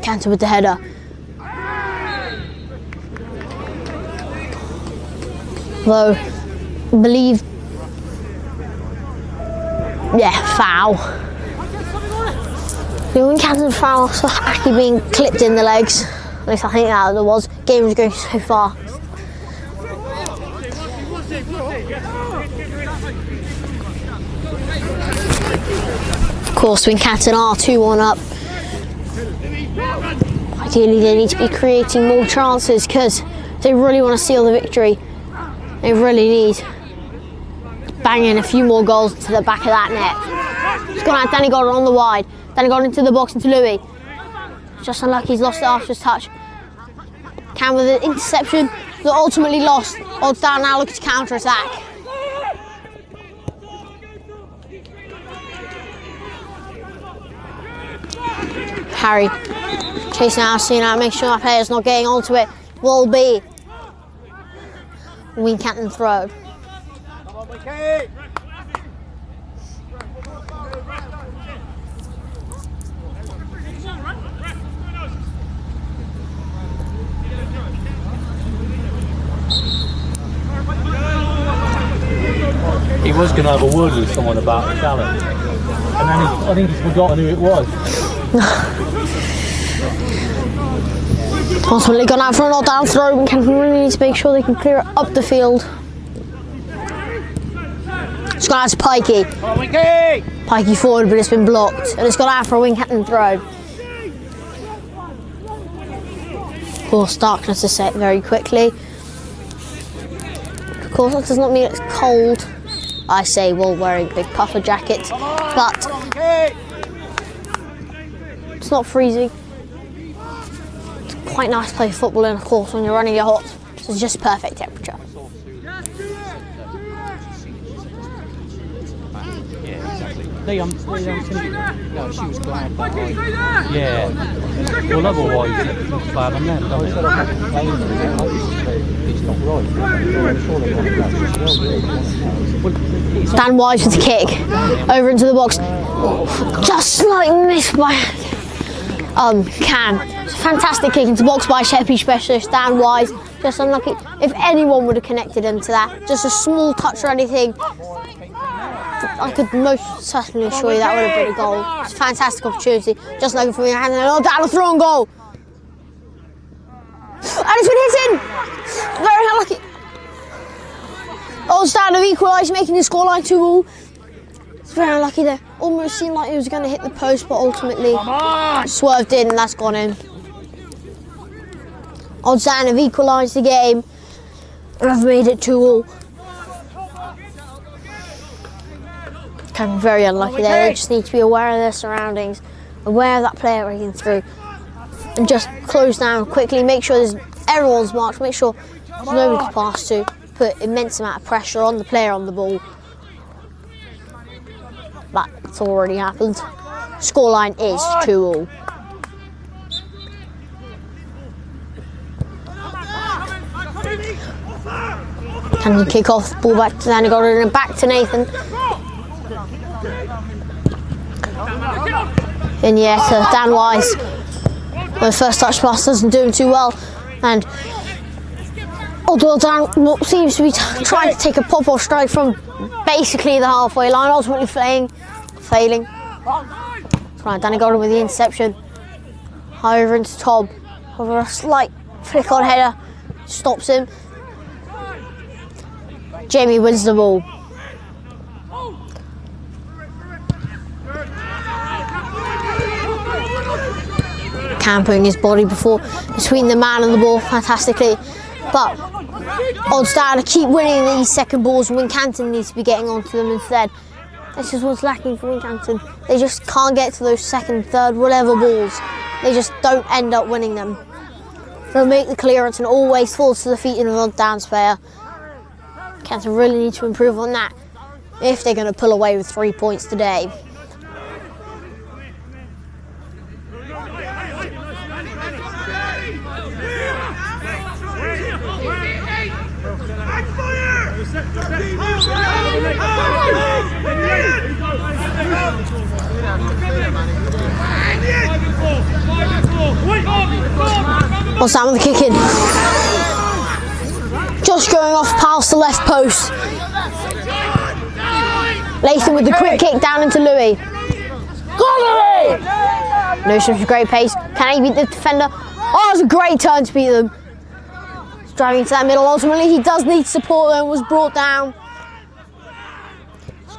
Canton with the header. Though, I believe, yeah, foul. The Wing Canton foul actually being clipped in the legs. At least I think that there was. Game was going so far. Of course, Wing Canton are 2-1 up. Ideally, they need to be creating more chances because they really want to seal the victory. They really need banging a few more goals to the back of that net. It's gone out. Danny got it on the wide. Danny got into the box into Louis. Just unlucky. He's lost it after his touch. Cam with an interception that ultimately lost. Odds down now looking to counter attack. Harry chasing out, seeing out, make sure our player's not getting onto it. Will be Wing Canton throw. Come on, Mickey. He was going to have a word with someone about the challenge, and then I think he's forgotten who it was. Ultimately gone out for a knockdown throw. Wing Canton really need to make sure they can clear it up the field. It's gone out to Pikey. Pikey forward, but it's been blocked, and it's gone out for a Wing Canton throw. Of course, darkness is set very quickly. Of course, that does not mean it's cold. I say while wearing big puffer jackets, but it's not freezing. It's quite nice to play football in, of course, when you're running your hot. So it's just perfect temperature. No, she was glad that yeah. Well, otherwise, it's bad on them, don't it's not right. Dan Wise with the kick. Over into the box. Just slightly missed by Cam. It's a fantastic kick into the box by Sheppey specialist Dan Wise. Just unlucky. If anyone would have connected him to that, just a small touch or anything, I could most certainly assure you that would have been a goal. It's a fantastic opportunity. Just looking for me, and then down a throw and goal. And it's been hit in. Very unlucky. Old Stand have equalised, making the scoreline 2-2. It's very unlucky there. Almost seemed like he was going to hit the post, but ultimately swerved in, and that's gone in. Old Stand have equalised the game and have made it 2-2. Kind of very unlucky there. They just need to be aware of their surroundings, aware of that player breaking through, and just close down quickly. Make sure everyone's marked. Make sure there's nobody to pass to. Put immense amount of pressure on the player on the ball. That's already happened. Scoreline is 2-2. Can you kick off? Ball back to Danny Goddard and back to Nathan. Vignetta, Dan Wise. The first touch pass doesn't do him too well, and although Dan seems to be trying to take a pop-off strike from basically the halfway line, ultimately failing. Right, Danny Goddard with the interception. High over into Tom. Over a slight flick on header, stops him. Jamie wins the ball. Putting his body between the man and the ball fantastically, but odds down to keep winning these second balls. Wing Canton needs to be getting onto them instead. This is what's lacking for Wing Canton. They just can't get to those second, third, whatever balls. They just don't end up winning them. They'll make the clearance and always falls to the feet of an odd down player. Canton really need to improve on that if they're going to pull away with 3 points today. What's that with the kick in? Just going off past the left post. Nathan with the quick kick down into Louis. No, such a great pace. Can he beat the defender? Oh, it was a great turn to beat them. He's driving into that middle. Ultimately, he does need support though and was brought down.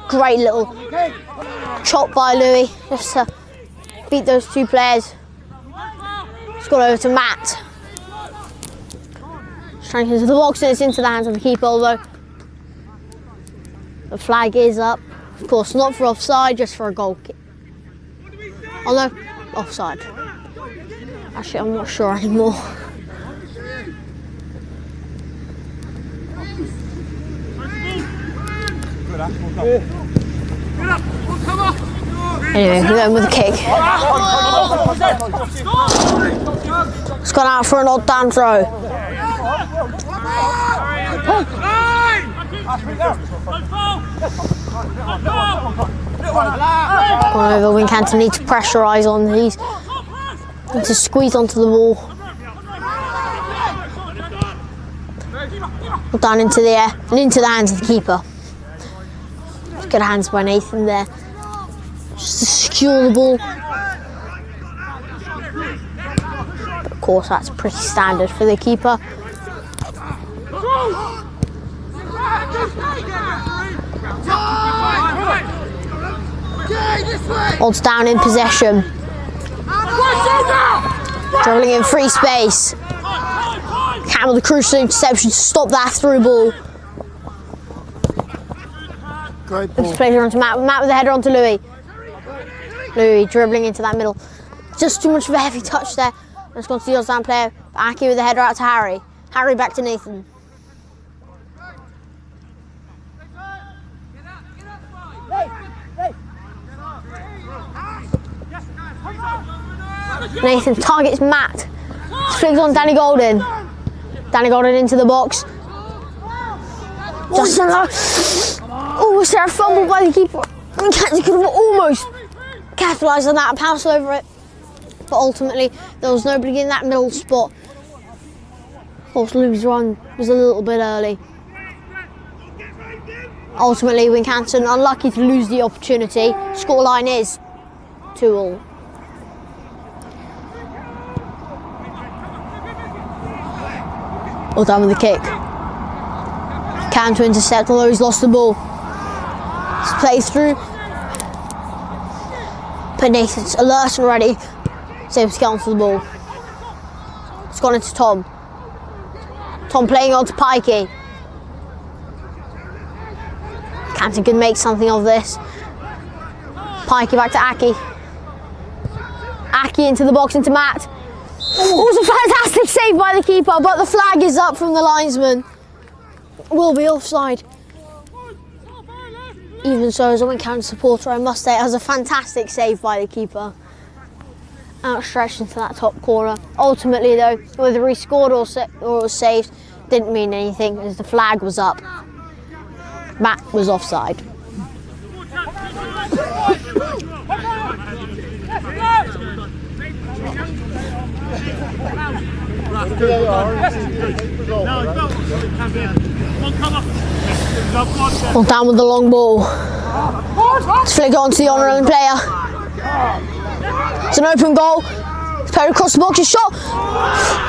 Great little chop by Louis just to beat those two players. It's gone over to Matt. Trying into the box and it's into the hands of the keeper, although the flag is up. Of course, not for offside, just for a goal kick. Oh no, offside. Actually, I'm not sure anymore. Anyway, we're going with the kick. It's gone out for an odd down throw. Going over, Wincanton need to pressurise on these. Need to squeeze onto the ball. Down into the air and into the hands of the keeper. Good hands by Nathan there. Just to secure the ball. But of course, that's pretty standard for the keeper. Odds down in possession. Dribbling in free space. Campbell the crucial interception to stop that through ball. Great ball. Just plays it onto Matt. Matt with the header onto Louis. Louis dribbling into that middle. Just too much of a heavy touch there. It's gone to the odds-down player. Aki with the header out to Harry. Harry back to Nathan. Nathan targets Matt. Flicks on Danny Golden. Danny Golden into the box. Just oh, was there a fumble by the keeper? He could have almost capitalised on that and pounced over it. But ultimately, there was nobody in that middle spot. Of course, Lou's run was a little bit early. Ultimately, Wincanton unlucky to lose the opportunity. Scoreline is 2-2. All done with the kick. Can to intercept, although he's lost the ball. It's played through. But Nathan's alert and ready. So to get onto the ball. It's gone into Tom. Tom playing on to Pikey. Canton can make something of this. Pikey back to Aki. Aki into the box, into Matt. Oh, it was a fantastic save by the keeper, but the flag is up from the linesman. Will be offside. Even so, as a Wincanton supporter, I must say it was a fantastic save by the keeper. Outstretched into that top corner. Ultimately, though, whether he scored or was saved, didn't mean anything as the flag was up. Matt was offside. Well, down with the long ball. Let's flick it on to the honorary player. It's an open goal. It's played across the box. A shot.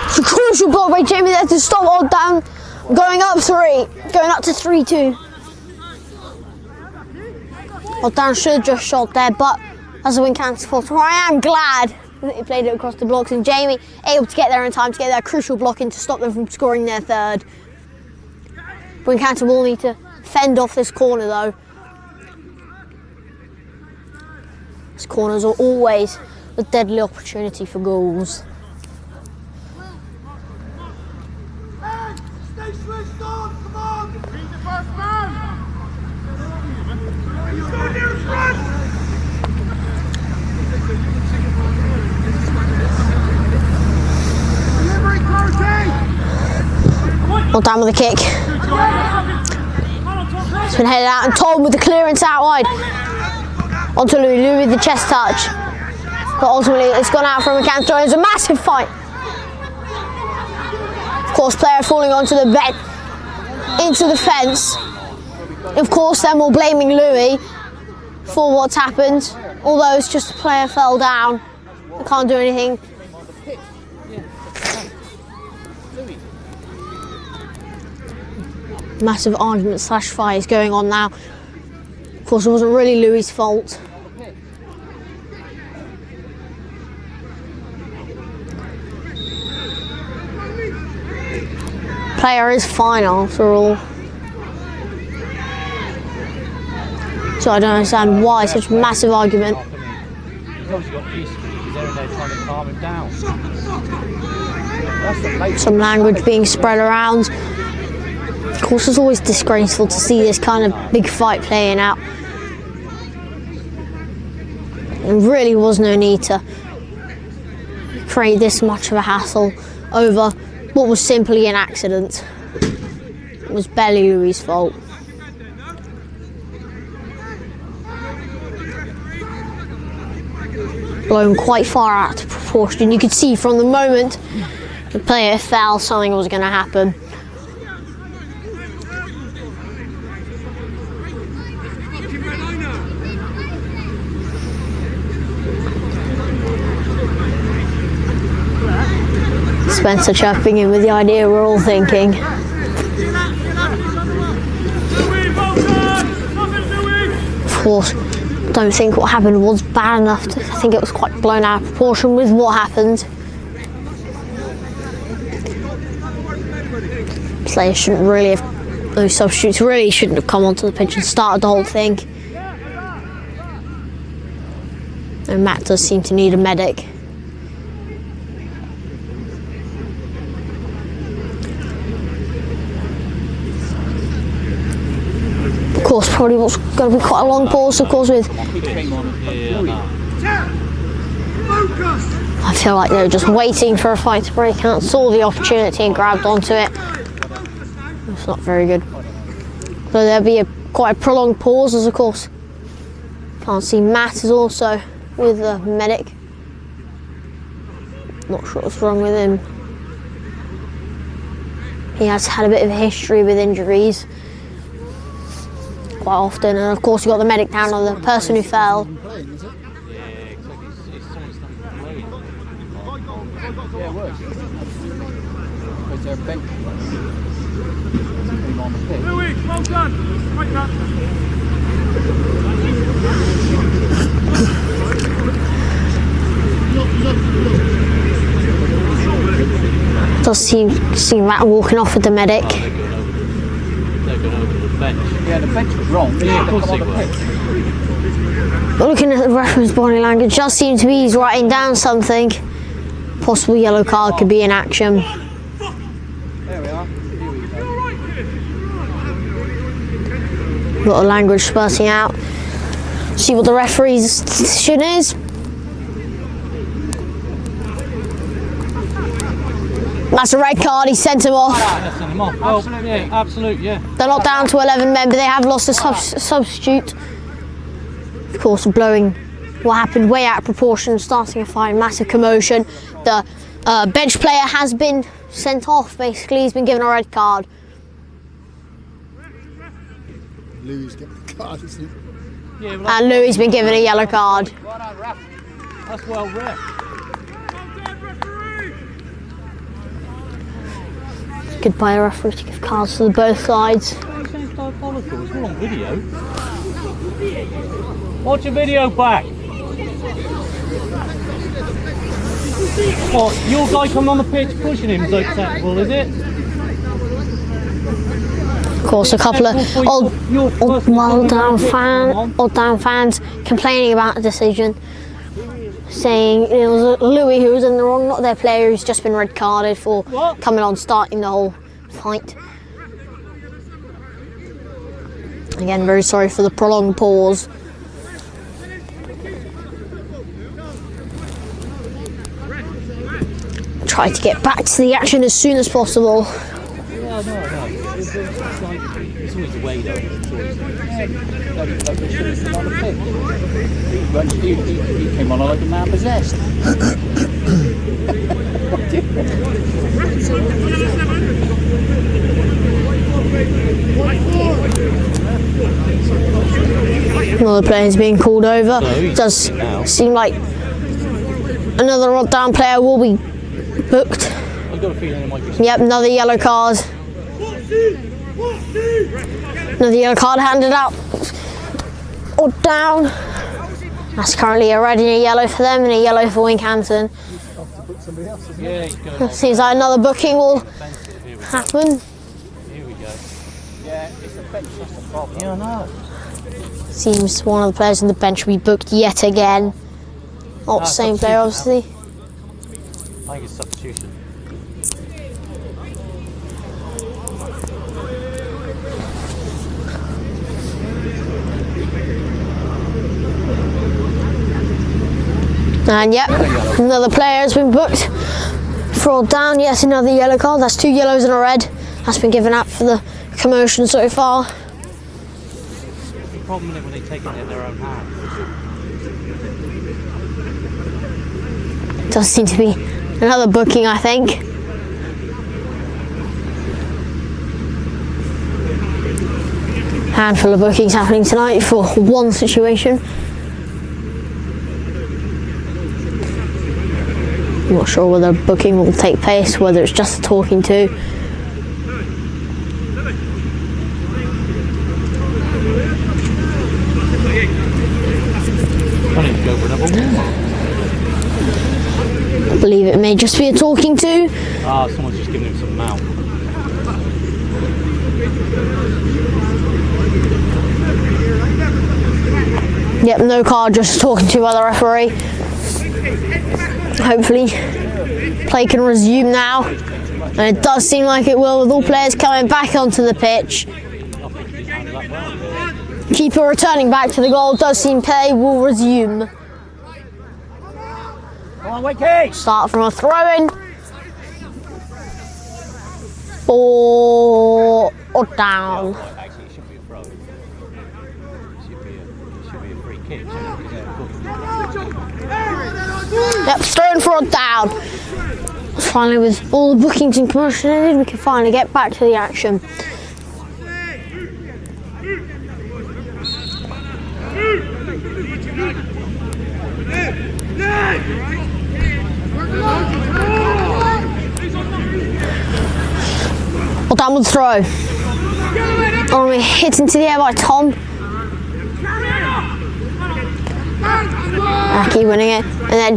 It's a crucial block by Jamie there to stop Odd down. Going up 3. Going up to 3-2. Odd down should have just shot there, but as a Wincanton supporter, I am glad that he played it across the blocks, and Jamie able to get there in time to get that crucial block in to stop them from scoring their third. Wincanton will need to fend off this corner though. These corners are always a deadly opportunity for goals. Stay switched on, come on! Be the first man! You go near front! Delivery, Well done with the kick. It's been headed out and Tom with the clearance out wide. Onto Louis, Louis with the chest touch. But ultimately it's gone out from McAnthony. It's a massive fight. Of course, player falling onto the bed, into the fence. Of course, then we're blaming Louis for what's happened. Although it's just a player fell down. I can't do anything. Massive argument / fight is going on now. Of course, it wasn't really Louis' fault. Player is fine after all. So I don't understand why such a massive argument. Some language being spread around. Of course, it's always disgraceful to see this kind of big fight playing out. There really was no need to create this much of a hassle over what was simply an accident. It was barely Louis' fault. Blown quite far out of proportion. You could see from the moment the player fell, something was going to happen. Spencer chirping in with the idea we're all thinking. Of course, don't think what happened was bad enough. I think it was quite blown out of proportion with what happened. Players shouldn't really have, those substitutes really shouldn't have come onto the pitch and started the whole thing. And Matt does seem to need a medic. Of course, probably what's going to be quite a long pause, of course, with... I feel like they were just waiting for a fight to break out, saw the opportunity and grabbed onto it. It's not very good. So there'll be quite a prolonged pause, as of course. Can't see Matt is also with the medic. Not sure what's wrong with him. He has had a bit of a history with injuries quite often, and of course you got the medic down on the person who fell. Louis, well done. Right back. Does see Matt walking off with the medic. Yeah, the bench was wrong. Yeah, of course it was. But looking at the referee's body language, does seem to be he's writing down something. Possible yellow card could be in action. There we are. Got the language spurting out. See what the referee's decision is. That's a red card, he sent him off. Yeah, send him off. Well, yeah, absolute, yeah. They're not down to 11 men, but they have lost a substitute. Of course, blowing what happened way out of proportion, starting a fight, massive commotion. The bench player has been sent off, basically. He's been given a red card. Louis getting the card, isn't he? Yeah, well, And Louis has been given a yellow card. that's well ref. Good by the referee to give cards to both sides. It's diabolical. It's all on video. Watch your video back. What, your guy coming on the pitch pushing him is acceptable, is it? Of course, a couple of old down fans complaining about the decision, saying it was Louis who was in the wrong, not their player who's just been red carded for coming on, starting the whole fight. Again, very sorry for the prolonged pause. Try to get back to the action as soon as possible. Yeah, no. It's It's always the way though. It's always on the pitch. He came on like a man possessed. Another player's being called over. It does seem like another odd down player will be booked. I've got a feeling it might be. Yep, another yellow card. Another yellow card handed out. Odd down. That's currently a red and a yellow for them and a yellow for Wincanton. Seems like another booking will happen. Here we go. Yeah, it's the bench that's the problem. Yeah, I know. Seems one of the players on the bench will be booked yet again. Not the same player, obviously. I think it's substitution. And yep, another player has been booked for all down. Yes, another yellow card. That's 2 yellows and a red. That's been given out for the commotion so far. The problem is when they take it in their own hands. Does seem to be another booking, I think. Handful of bookings happening tonight for one situation. I'm not sure whether booking will take place, whether it's just a talking to. I believe it may just be a talking to. Ah, someone's just giving him some mouth. Yep, no card, just talking to by the referee. Hopefully, play can resume now. And it does seem like it will, with all players coming back onto the pitch. Keeper returning back to the goal. Does seem play will resume. Start from a throw-in. Or down. Actually, it should be a throw. It should be a free kick. Yep, thrown for a down. Finally, with all the bookings and commotion ended, we can finally get back to the action. Well, down with the throw. Oh, we hit into the air by Tom. Aki winning it, and then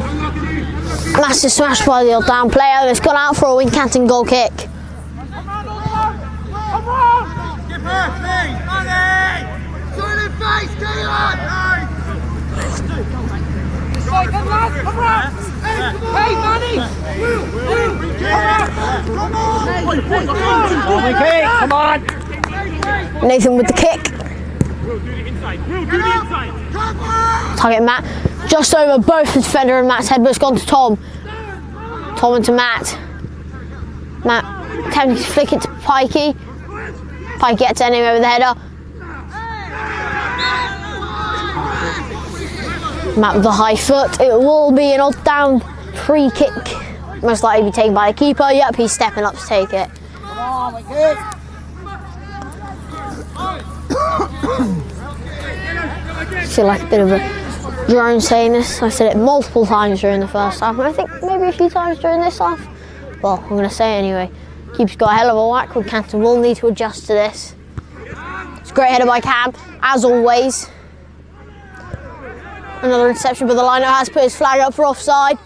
massive smash by the old down player, and it's gone out for a Wincanton goal kick. Come on! Nathan with the kick. Target Matt, just over both the defender and Matt's head, but it's gone to Tom. Tom into Matt. Matt attempting to flick it to Pikey. Pikey gets anywhere with the header. Matt with the high foot. It will be an odd down free kick. Most likely be taken by the keeper. Yep, he's stepping up to take it. I feel like a bit of a drone saying this. I said it multiple times during the first half, and I think maybe a few times during this half. Well, I'm going to say it anyway. Keeper's got a hell of a whack. Wincanton will need to adjust to this. It's a great header by Cam, as always. Another interception, but the liner has put his flag up for offside.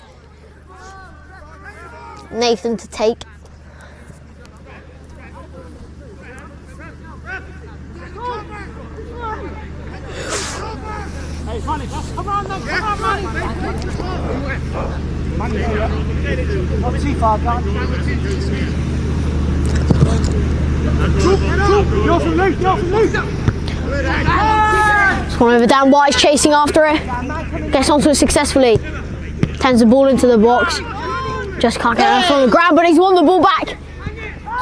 Nathan to take. It's one over down wide, chasing after it. Gets onto it successfully. Tends the ball into the box. Just can't get it from the ground, but he's won the ball back.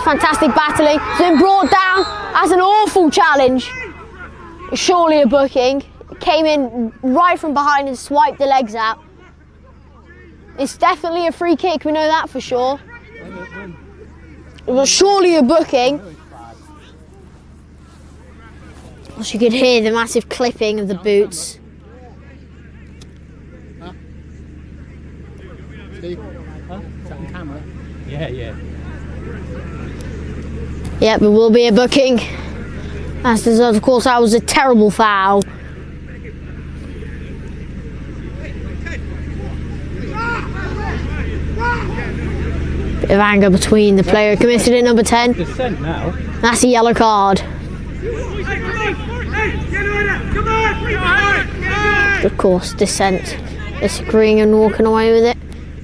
fantastic battling. He's been brought down. That's an awful challenge. Surely a booking. Came in right from behind and swiped the legs out. It's definitely a free kick, we know that for sure. It was surely a booking. As you could hear the massive clipping of the boots. Steve? Huh? Is that on camera? Yeah, yeah. Yep, it will be a booking. As of course, that was a terrible foul. Bit of anger between the player who committed it, number 10. Descent now. That's a yellow card. Of course, dissent. Disagreeing and walking away with it.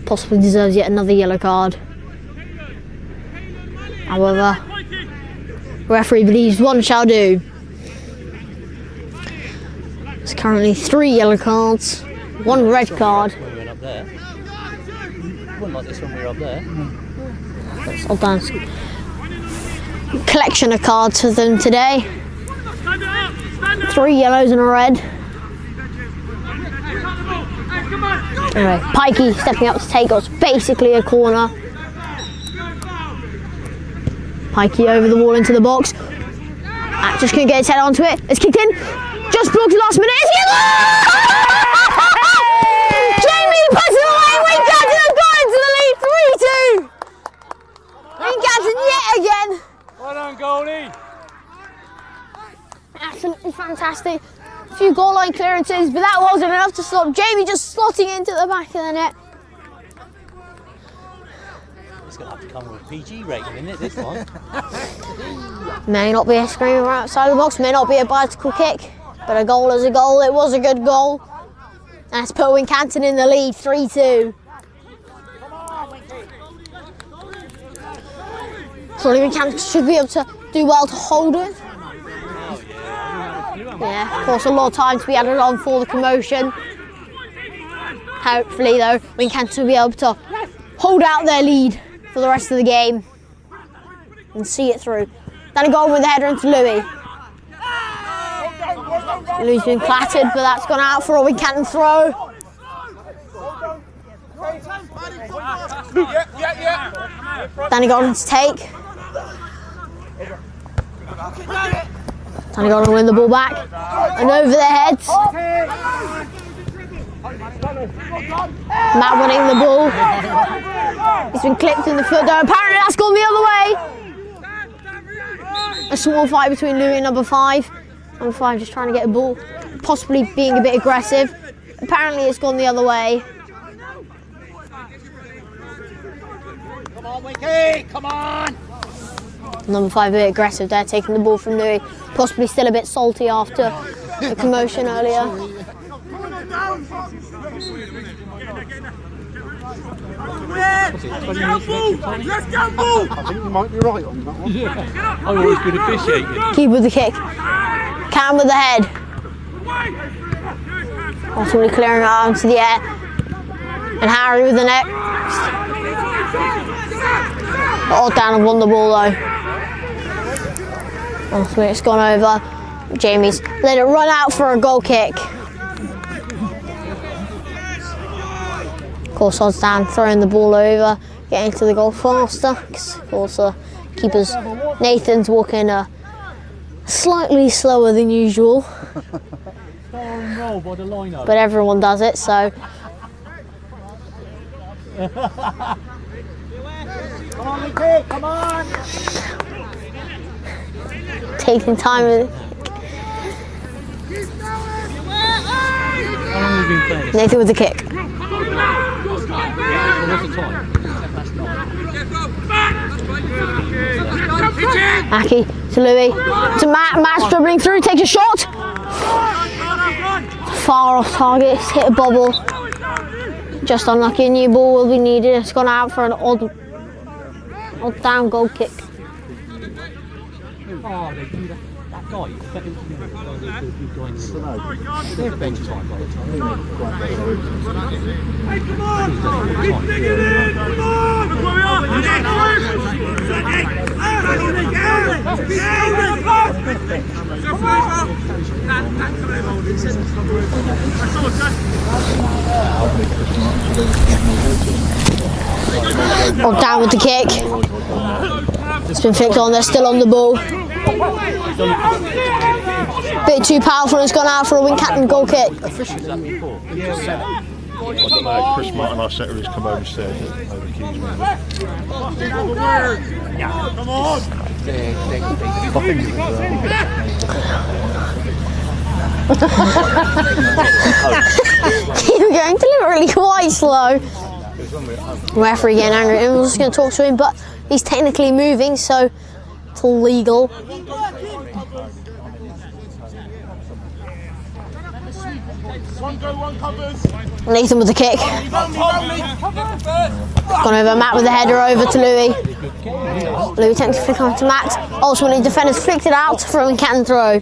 Possibly deserves yet another yellow card. However, the referee believes one shall do. There's currently 3 yellow cards, 1 red card. When we went up there. Wasn't like this when we were up there. That's all done. Collection of cards for them today. 3 yellows and a red. Anyway, Pikey stepping up to take what's basically a corner. Pikey over the wall into the box. Just couldn't get his head onto it. It's kicked in. Just blocked last minute. It's in. Jamie puts it away. Wincanton have got into the lead. 3-2. Wincanton yet again. Well done, goalie. Absolutely fantastic. A few goal line clearances, but that wasn't enough to stop Jamie just slotting into the back of the net. It's going to have to come with a PG rating, isn't it, this one? May not be a screamer outside the box, may not be a bicycle kick, but a goal is a goal. It was a good goal. And it's put Wincanton in the lead, 3-2. Surely Wincanton should be able to do well to hold it. Yeah, of course, a lot of time to be added on for the commotion. Hopefully, though, Wincanton will be able to hold out their lead for the rest of the game and see it through. Then a goal with the header into Louis. Louis been clattered, but that's gone out for a Wincanton throw. Danny Golden to take. Danny Golden to win the ball back. And over their heads. Matt winning the ball. He's been clipped in the foot though. Apparently that's gone the other way. A small fight between Louis and number 5. Number 5 just trying to get a ball. Possibly being a bit aggressive. Apparently it's gone the other way. Come on, Winky, come on! Number 5 a bit aggressive there, taking the ball from Louis. Possibly still a bit salty after the commotion earlier. Let's go, ball! I think you might be right on that one. Yeah, I've always been officiating. Keep with the kick. Cam with the head. Ultimately clearing it out into the air. And Harry with the net. Odd down and won the ball though. Ultimately it's gone over. Jamie's let it run out for a goal kick. Of course, odds down, throwing the ball over, getting to the goal faster. Of course, keepers Nathan's walking slightly slower than usual, but everyone does it, so. Come on, Winky, come on! Taking time with it. How long have you been playing this? Nathan with the kick. What's the time? Aki to Louis, to Matt. Matt's dribbling through, takes a shot. Far off target, hit a bobble. Just unlucky, a new ball will be needed. It's gone out for an odd down goal kick. Oh, they do that. That guy, they're bench time by the time. Hey, come on! Keep digging in! Come on! Or down with the kick. It's been flicked on, they're still on the ball. Bit too powerful, it's gone out for a Wincanton goal kick. Chris Martin, our setter, has come over and said that over Keys. Come on! You're going deliberately quite slow. Referee getting angry. I was just going to talk to him, but he's technically moving, so it's legal. Nathan with the kick. Gone over Matt with the header over to Louis. Louis tends to flick on to Matt. Ultimately, defenders flicked it out for a Wincanton throw.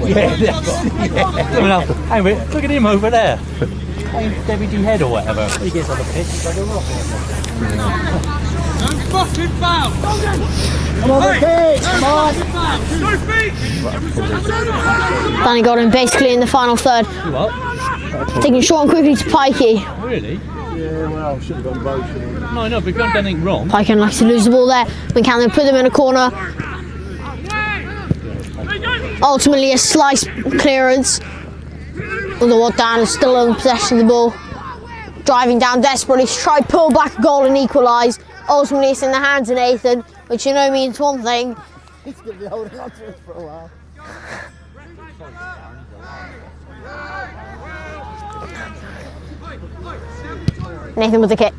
Hey, look at him over there. Debbie D head or whatever. He gets on the pitch, he's like a rocket. Fucking foul! Come on, Ricky! Come on! Danny got him basically in the final third. What? Taking short and quickly to Pikey. Really? Yeah, well, should have gone both. No, no, we've done anything wrong. Pikey likes to lose the ball there. Wincanton put them in a corner. Ultimately a slice clearance. Underwood down is still in possession of the ball. Driving down desperately to try to pull back a goal and equalise. Ultimately it's in the hands of Nathan, which you know means one thing. He's going to be holding on to it for a while. Nathan with the kick.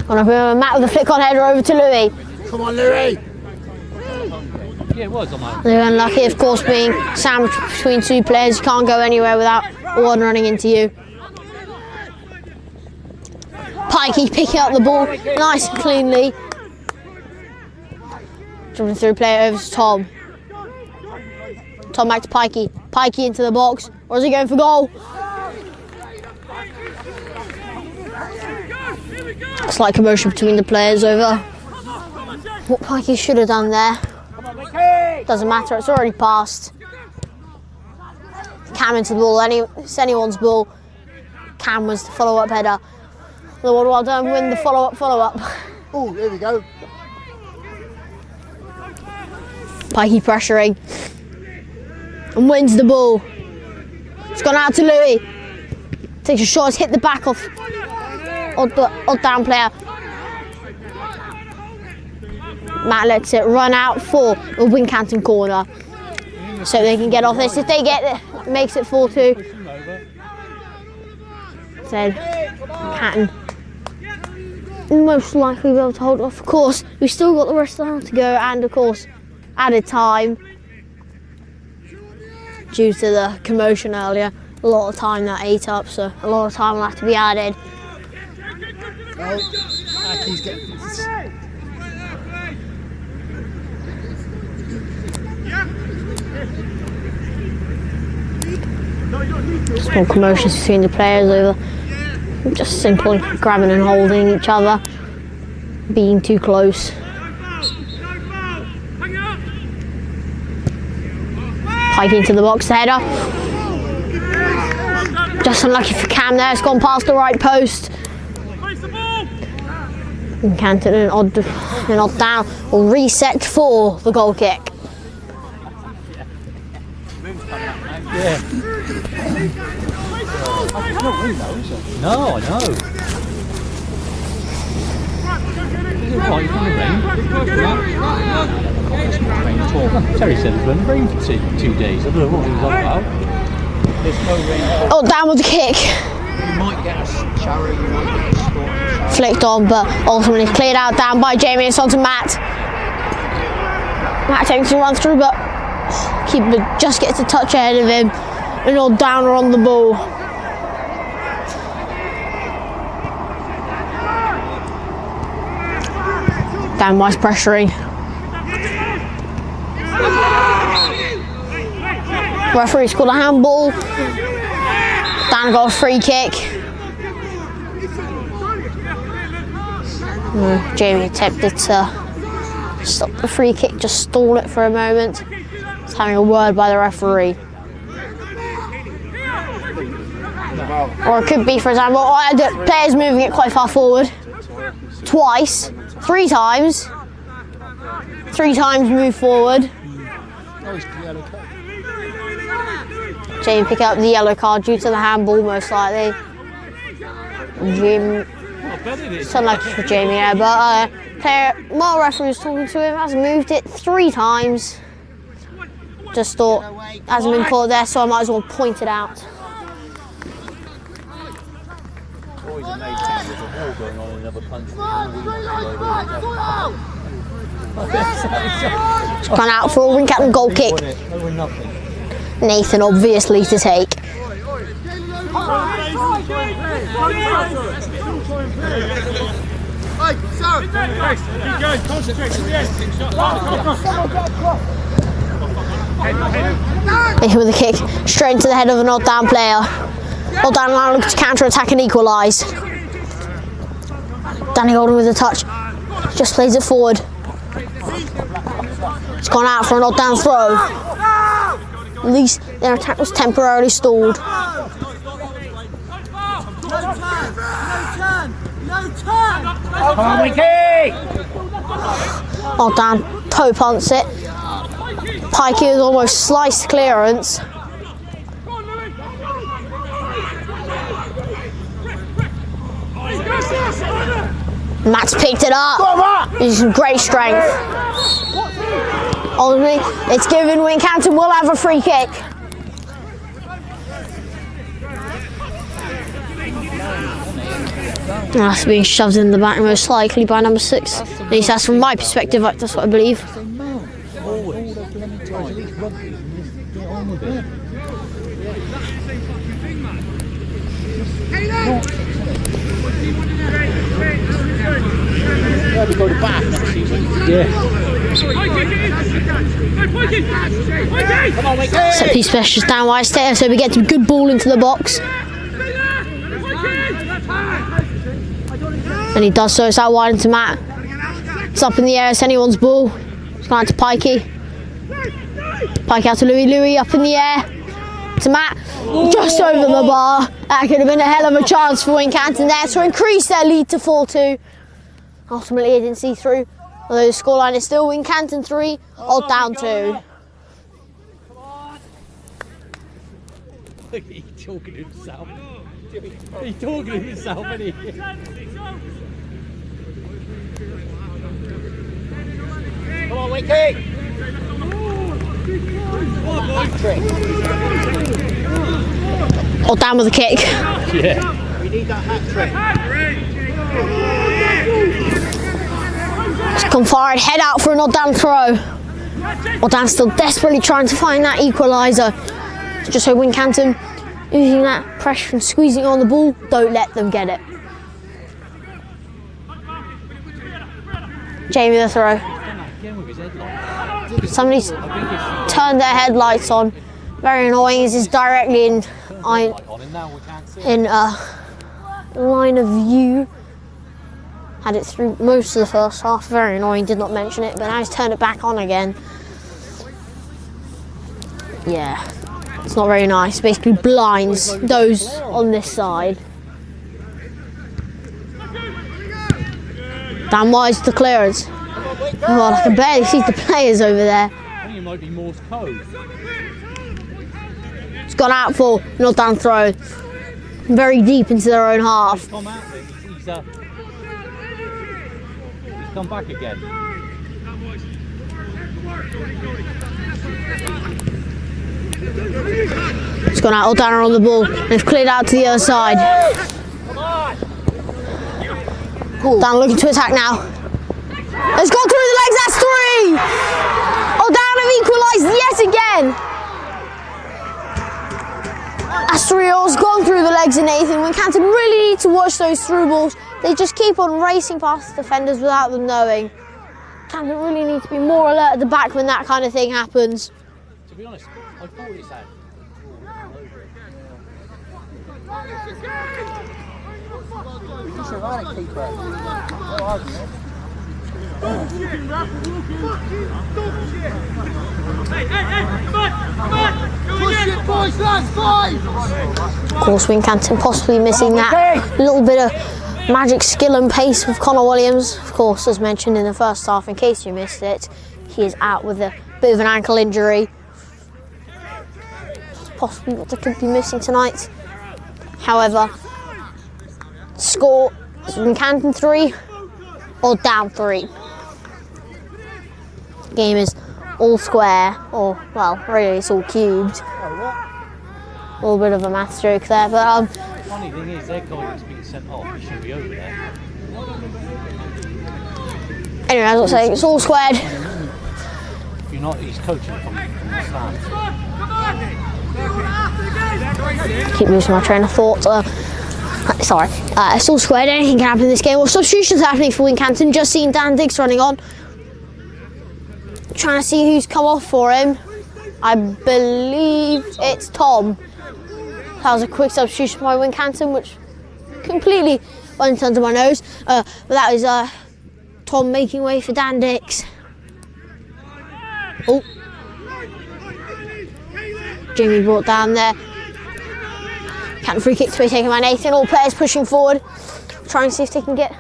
Matt with the flick on header over to Louis. Come on, Louis! Yeah, it was on my. They're unlucky, of course, being sandwiched between two players. You can't go anywhere without one running into you. Pikey picking up the ball nice and cleanly. Jumping through, play it over to Tom. Tom back to Pikey. Pikey into the box. Or is he going for goal? Slight commotion between the players over what Pikey should have done there. Doesn't matter, it's already passed. Cam into the ball, it's anyone's ball. Cam was the follow-up header. Well done, win the follow-up. Oh, there we go. Pikey pressuring. And wins the ball. It's gone out to Louis. Takes a shot, it's hit the back of odd down player. Matt lets it run out for a Wincanton corner. So they can get off this. If they get it, makes it 4-2. So Wincanton most likely be able to hold off. Of course, we've still got the rest of the round to go, and of course, added time due to the commotion earlier. A lot of time that ate up, so a lot of time will have to be added. Oh, Aki's getting this. Small commotions between the players over just simply grabbing and holding each other, being too close. Pike into the box header. Just unlucky for Cam there, it's gone past the right post. And Canton and odd down will reset for the goal kick. Yeah. No, I know. Right, it's going to rain. Terry said it's going to rain for 2 days. I don't know what he was on about. There's no rain. Oh, down with the kick. You might get a shower, you might get a storm. Flicked on, but ultimately cleared out down by Jamie. It's on to Matt. Matt takes a run through, but keeper just gets a touch ahead of him. And all down on the ball. Dan Weiss pressuring. Referee scored a handball. Dan got a free kick. Jamie attempted to stop the free kick, just stall it for a moment. He's having a word by the referee. Or it could be, for example, the player's moving it quite far forward. Twice. 3 times. 3 times move forward. Jamie pick up the yellow card due to the handball, most likely. Jim. It's unlucky for Jamie, yeah, but more referee was talking to him, has moved it 3 times. Just thought, hasn't been caught there, so I might as well point it out. Always amazing there's a war going on in another country. It's gone out for a Wincanton goal kick. Nathan obviously to take. Nathan with a kick straight into the head of an odd down player. Odd down now looks to counter attack and equalise. Danny Golden with a touch. Just plays it forward. It's gone out for an odd down throw. At least their attack was temporarily stalled. Come on, Wiki! Odd down toe punts it. Pikey has almost sliced clearance. Matt's picked it up. Using great strength. Ultimately, it's given. Wincanton will have a free kick. That's being shoved in the back most likely by number 6. At least that's from my perspective, that's what I believe. To go to back next season. Yeah. Set piece specialist down wide stairs, so we get some good ball into the box. And he does so, it's out wide into Matt. It's up in the air, it's anyone's ball. It's gone out to Pikey. Pikey out to Louis. Louis up in the air. To Matt. Just over the bar. That could have been a hell of a chance for Wincanton there to increase their lead to 4-2. Ultimately, it didn't see through. Although the scoreline is still Wincanton 3, Odd Down 2. He's talking to himself. He's talking to himself, isn't he? Come on, Wiki! Odd Down with a kick. Yeah. We need that hat trick. It's gone forward, head out for an Odd Down throw. Odd Down still desperately trying to find that equaliser. Just so Wincanton, using that pressure and squeezing on the ball, don't let them get it. Jamie the throw. Somebody's turned their headlights on. Very annoying, as it's directly in line of view. Had it through most of the first half. Very annoying, did not mention it, but now he's turned it back on again. Yeah, it's not very nice. Basically blinds those on this side. Down wide's the clearance. Oh, I can barely see the players over there. I think it might be Morse code. It's gone out for an Odd Down throw. Very deep into their own half. He's come back again. It's gone out, Odd Down on the ball. They've cleared out to the other side. Down looking to attack now. It's gone through the legs, that's 3! Odd Down have equalised yet again. That's 3 all's gone through the legs of Nathan. Wincanton really need to watch those through balls. They just keep on racing past the defenders without them knowing. Wincanton really need to be more alert at the back when that kind of thing happens. To be honest, I thought it had Just a right keeper. No argument. Of course, Wincanton possibly missing that little bit of magic skill and pace with Connor Williams. Of course, as mentioned in the first half, in case you missed it, he is out with a bit of an ankle injury. Possibly what they could be missing tonight. However, score is Wincanton 3 or down 3. Game is all square, or well, really it's all cubed. A little bit of a math joke there, but The funny thing is, their guy that's been sent off, he should be over there. anyway, as I was saying, it's all squared. If you're not, he's coaching from the stand. Keep losing my train of thought. Sorry, it's all squared. Anything can happen in this game. Well, substitutions happening for Wincanton. Just seen Dan Diggs running on, trying to see who's come off for him. I believe it's Tom. That was a quick substitution by Wincanton, which completely went under my nose. But that was Tom making way for Dan Diggs. Oh, Jamie brought down there. Canton free kick to be taken by Nathan. All players pushing forward, trying to see if they can get.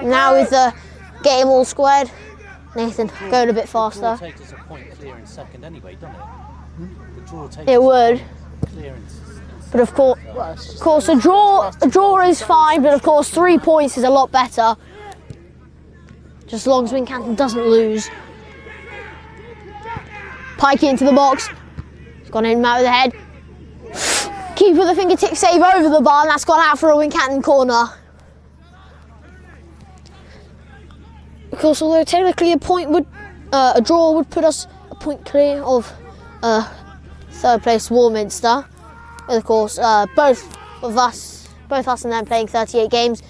Now with the game all squared, Nathan going a bit faster. The draw takes us a point clear in second anyway, doesn't it? The draw takes It would, clearance. but of course, a draw is fine. But of course, 3 points is a lot better. Just as long as Wincanton doesn't lose. Pike into the box. It's gone in and out of the head. Keeper with a fingertip save over the bar, and that's gone out for a Wincanton corner. Of course, although technically a draw would put us a point clear of third place Warminster. But of course, both us and them playing 38 games.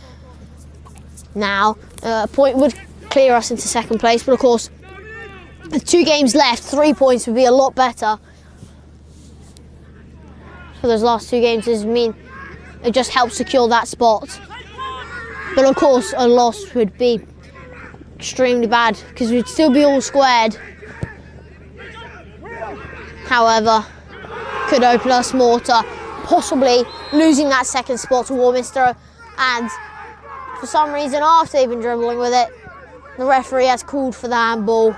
Now, a point would clear us into second place, but of course, with 2 games left, 3 points would be a lot better. For those last 2 games, it just helps secure that spot. But of course, a loss would be extremely bad because we'd still be all squared. However, could open us more to possibly losing that second spot to Warminster. And for some reason, after they've been dribbling with it, the referee has called for the handball.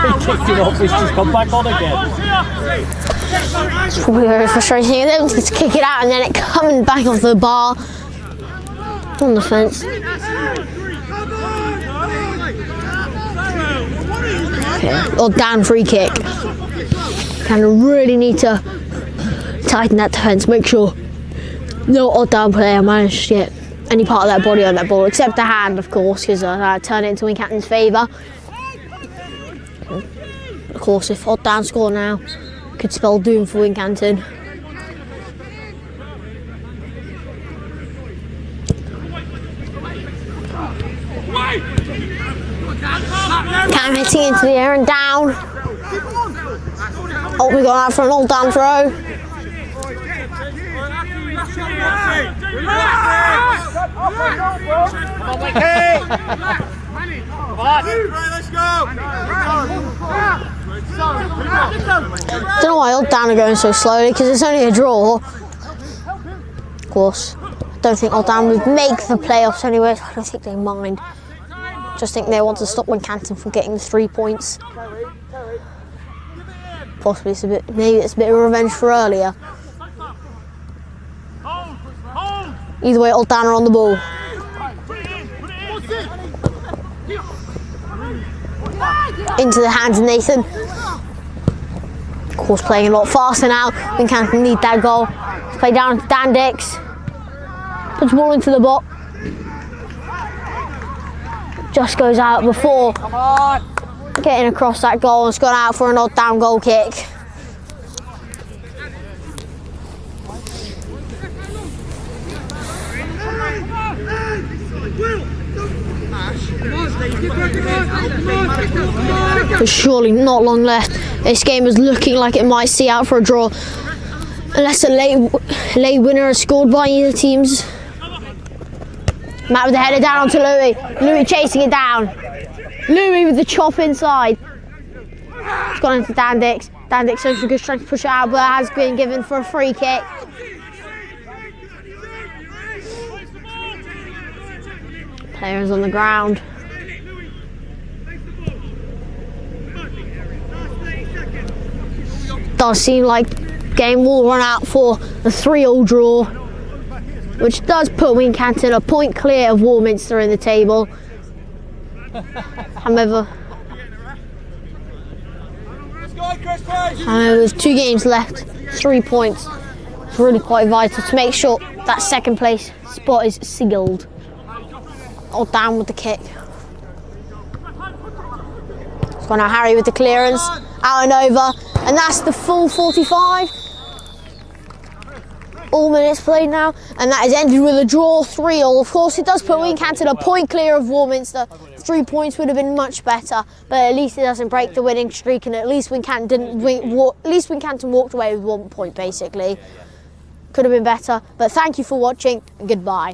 He kicked it off, it's just come back on again. It's probably very frustrating. They wanted to kick it out and then it coming back off the bar on the fence. Okay. Or down free kick. Kind of really need to tighten that defence. Make sure no odd down player managed to get any part of that body on that ball, except the hand, of course, because turn it into Wincanton's favour. Of course, if odd down score now, could spell doom for Wincanton. Cam hitting into the air and down. Oh, we got out for an old down throw. Don't know why old down are going so slowly because it's only a draw. Of course, I don't think old down would make the playoffs anyway. I don't think they mind. Just think they want to stop Wincanton from getting the 3 points. Possibly maybe it's a bit of revenge for earlier. Either way, Old Down are on the ball. Into the hands of Nathan. Of course, playing a lot faster now. Wincanton need that goal. Let's play down to Dan Dix. Puts the ball into the box. Just goes out before getting across that goal, and it's gone out for an odd down goal kick. There's surely not long left. This game is looking like it might see out for a draw, unless a late winner is scored by either teams. Matt with the header down onto Louis. Louis chasing it down. Louis with the chop inside. It's gone into Dan Dix. Dan Dix shows good strength to push it out, but has been given for a free kick. Players on the ground. Does seem like game will run out for a 3-3 draw, which does put Wincanton a point clear of Warminster in the table. However, there's 2 games left, 3 points. It's really quite vital to make sure that second place spot is sealed. Or down with the kick. It's gone now Harry with the clearance, out and over, and that's the full 45. All minutes played now, and that has ended with a draw, 3-3. Of course, it does put Wincanton a point clear of Warminster. 3 points would have been much better, but at least it doesn't break the winning streak, and at least Wincanton walked away with 1 point basically. Could have been better, but thank you for watching and goodbye.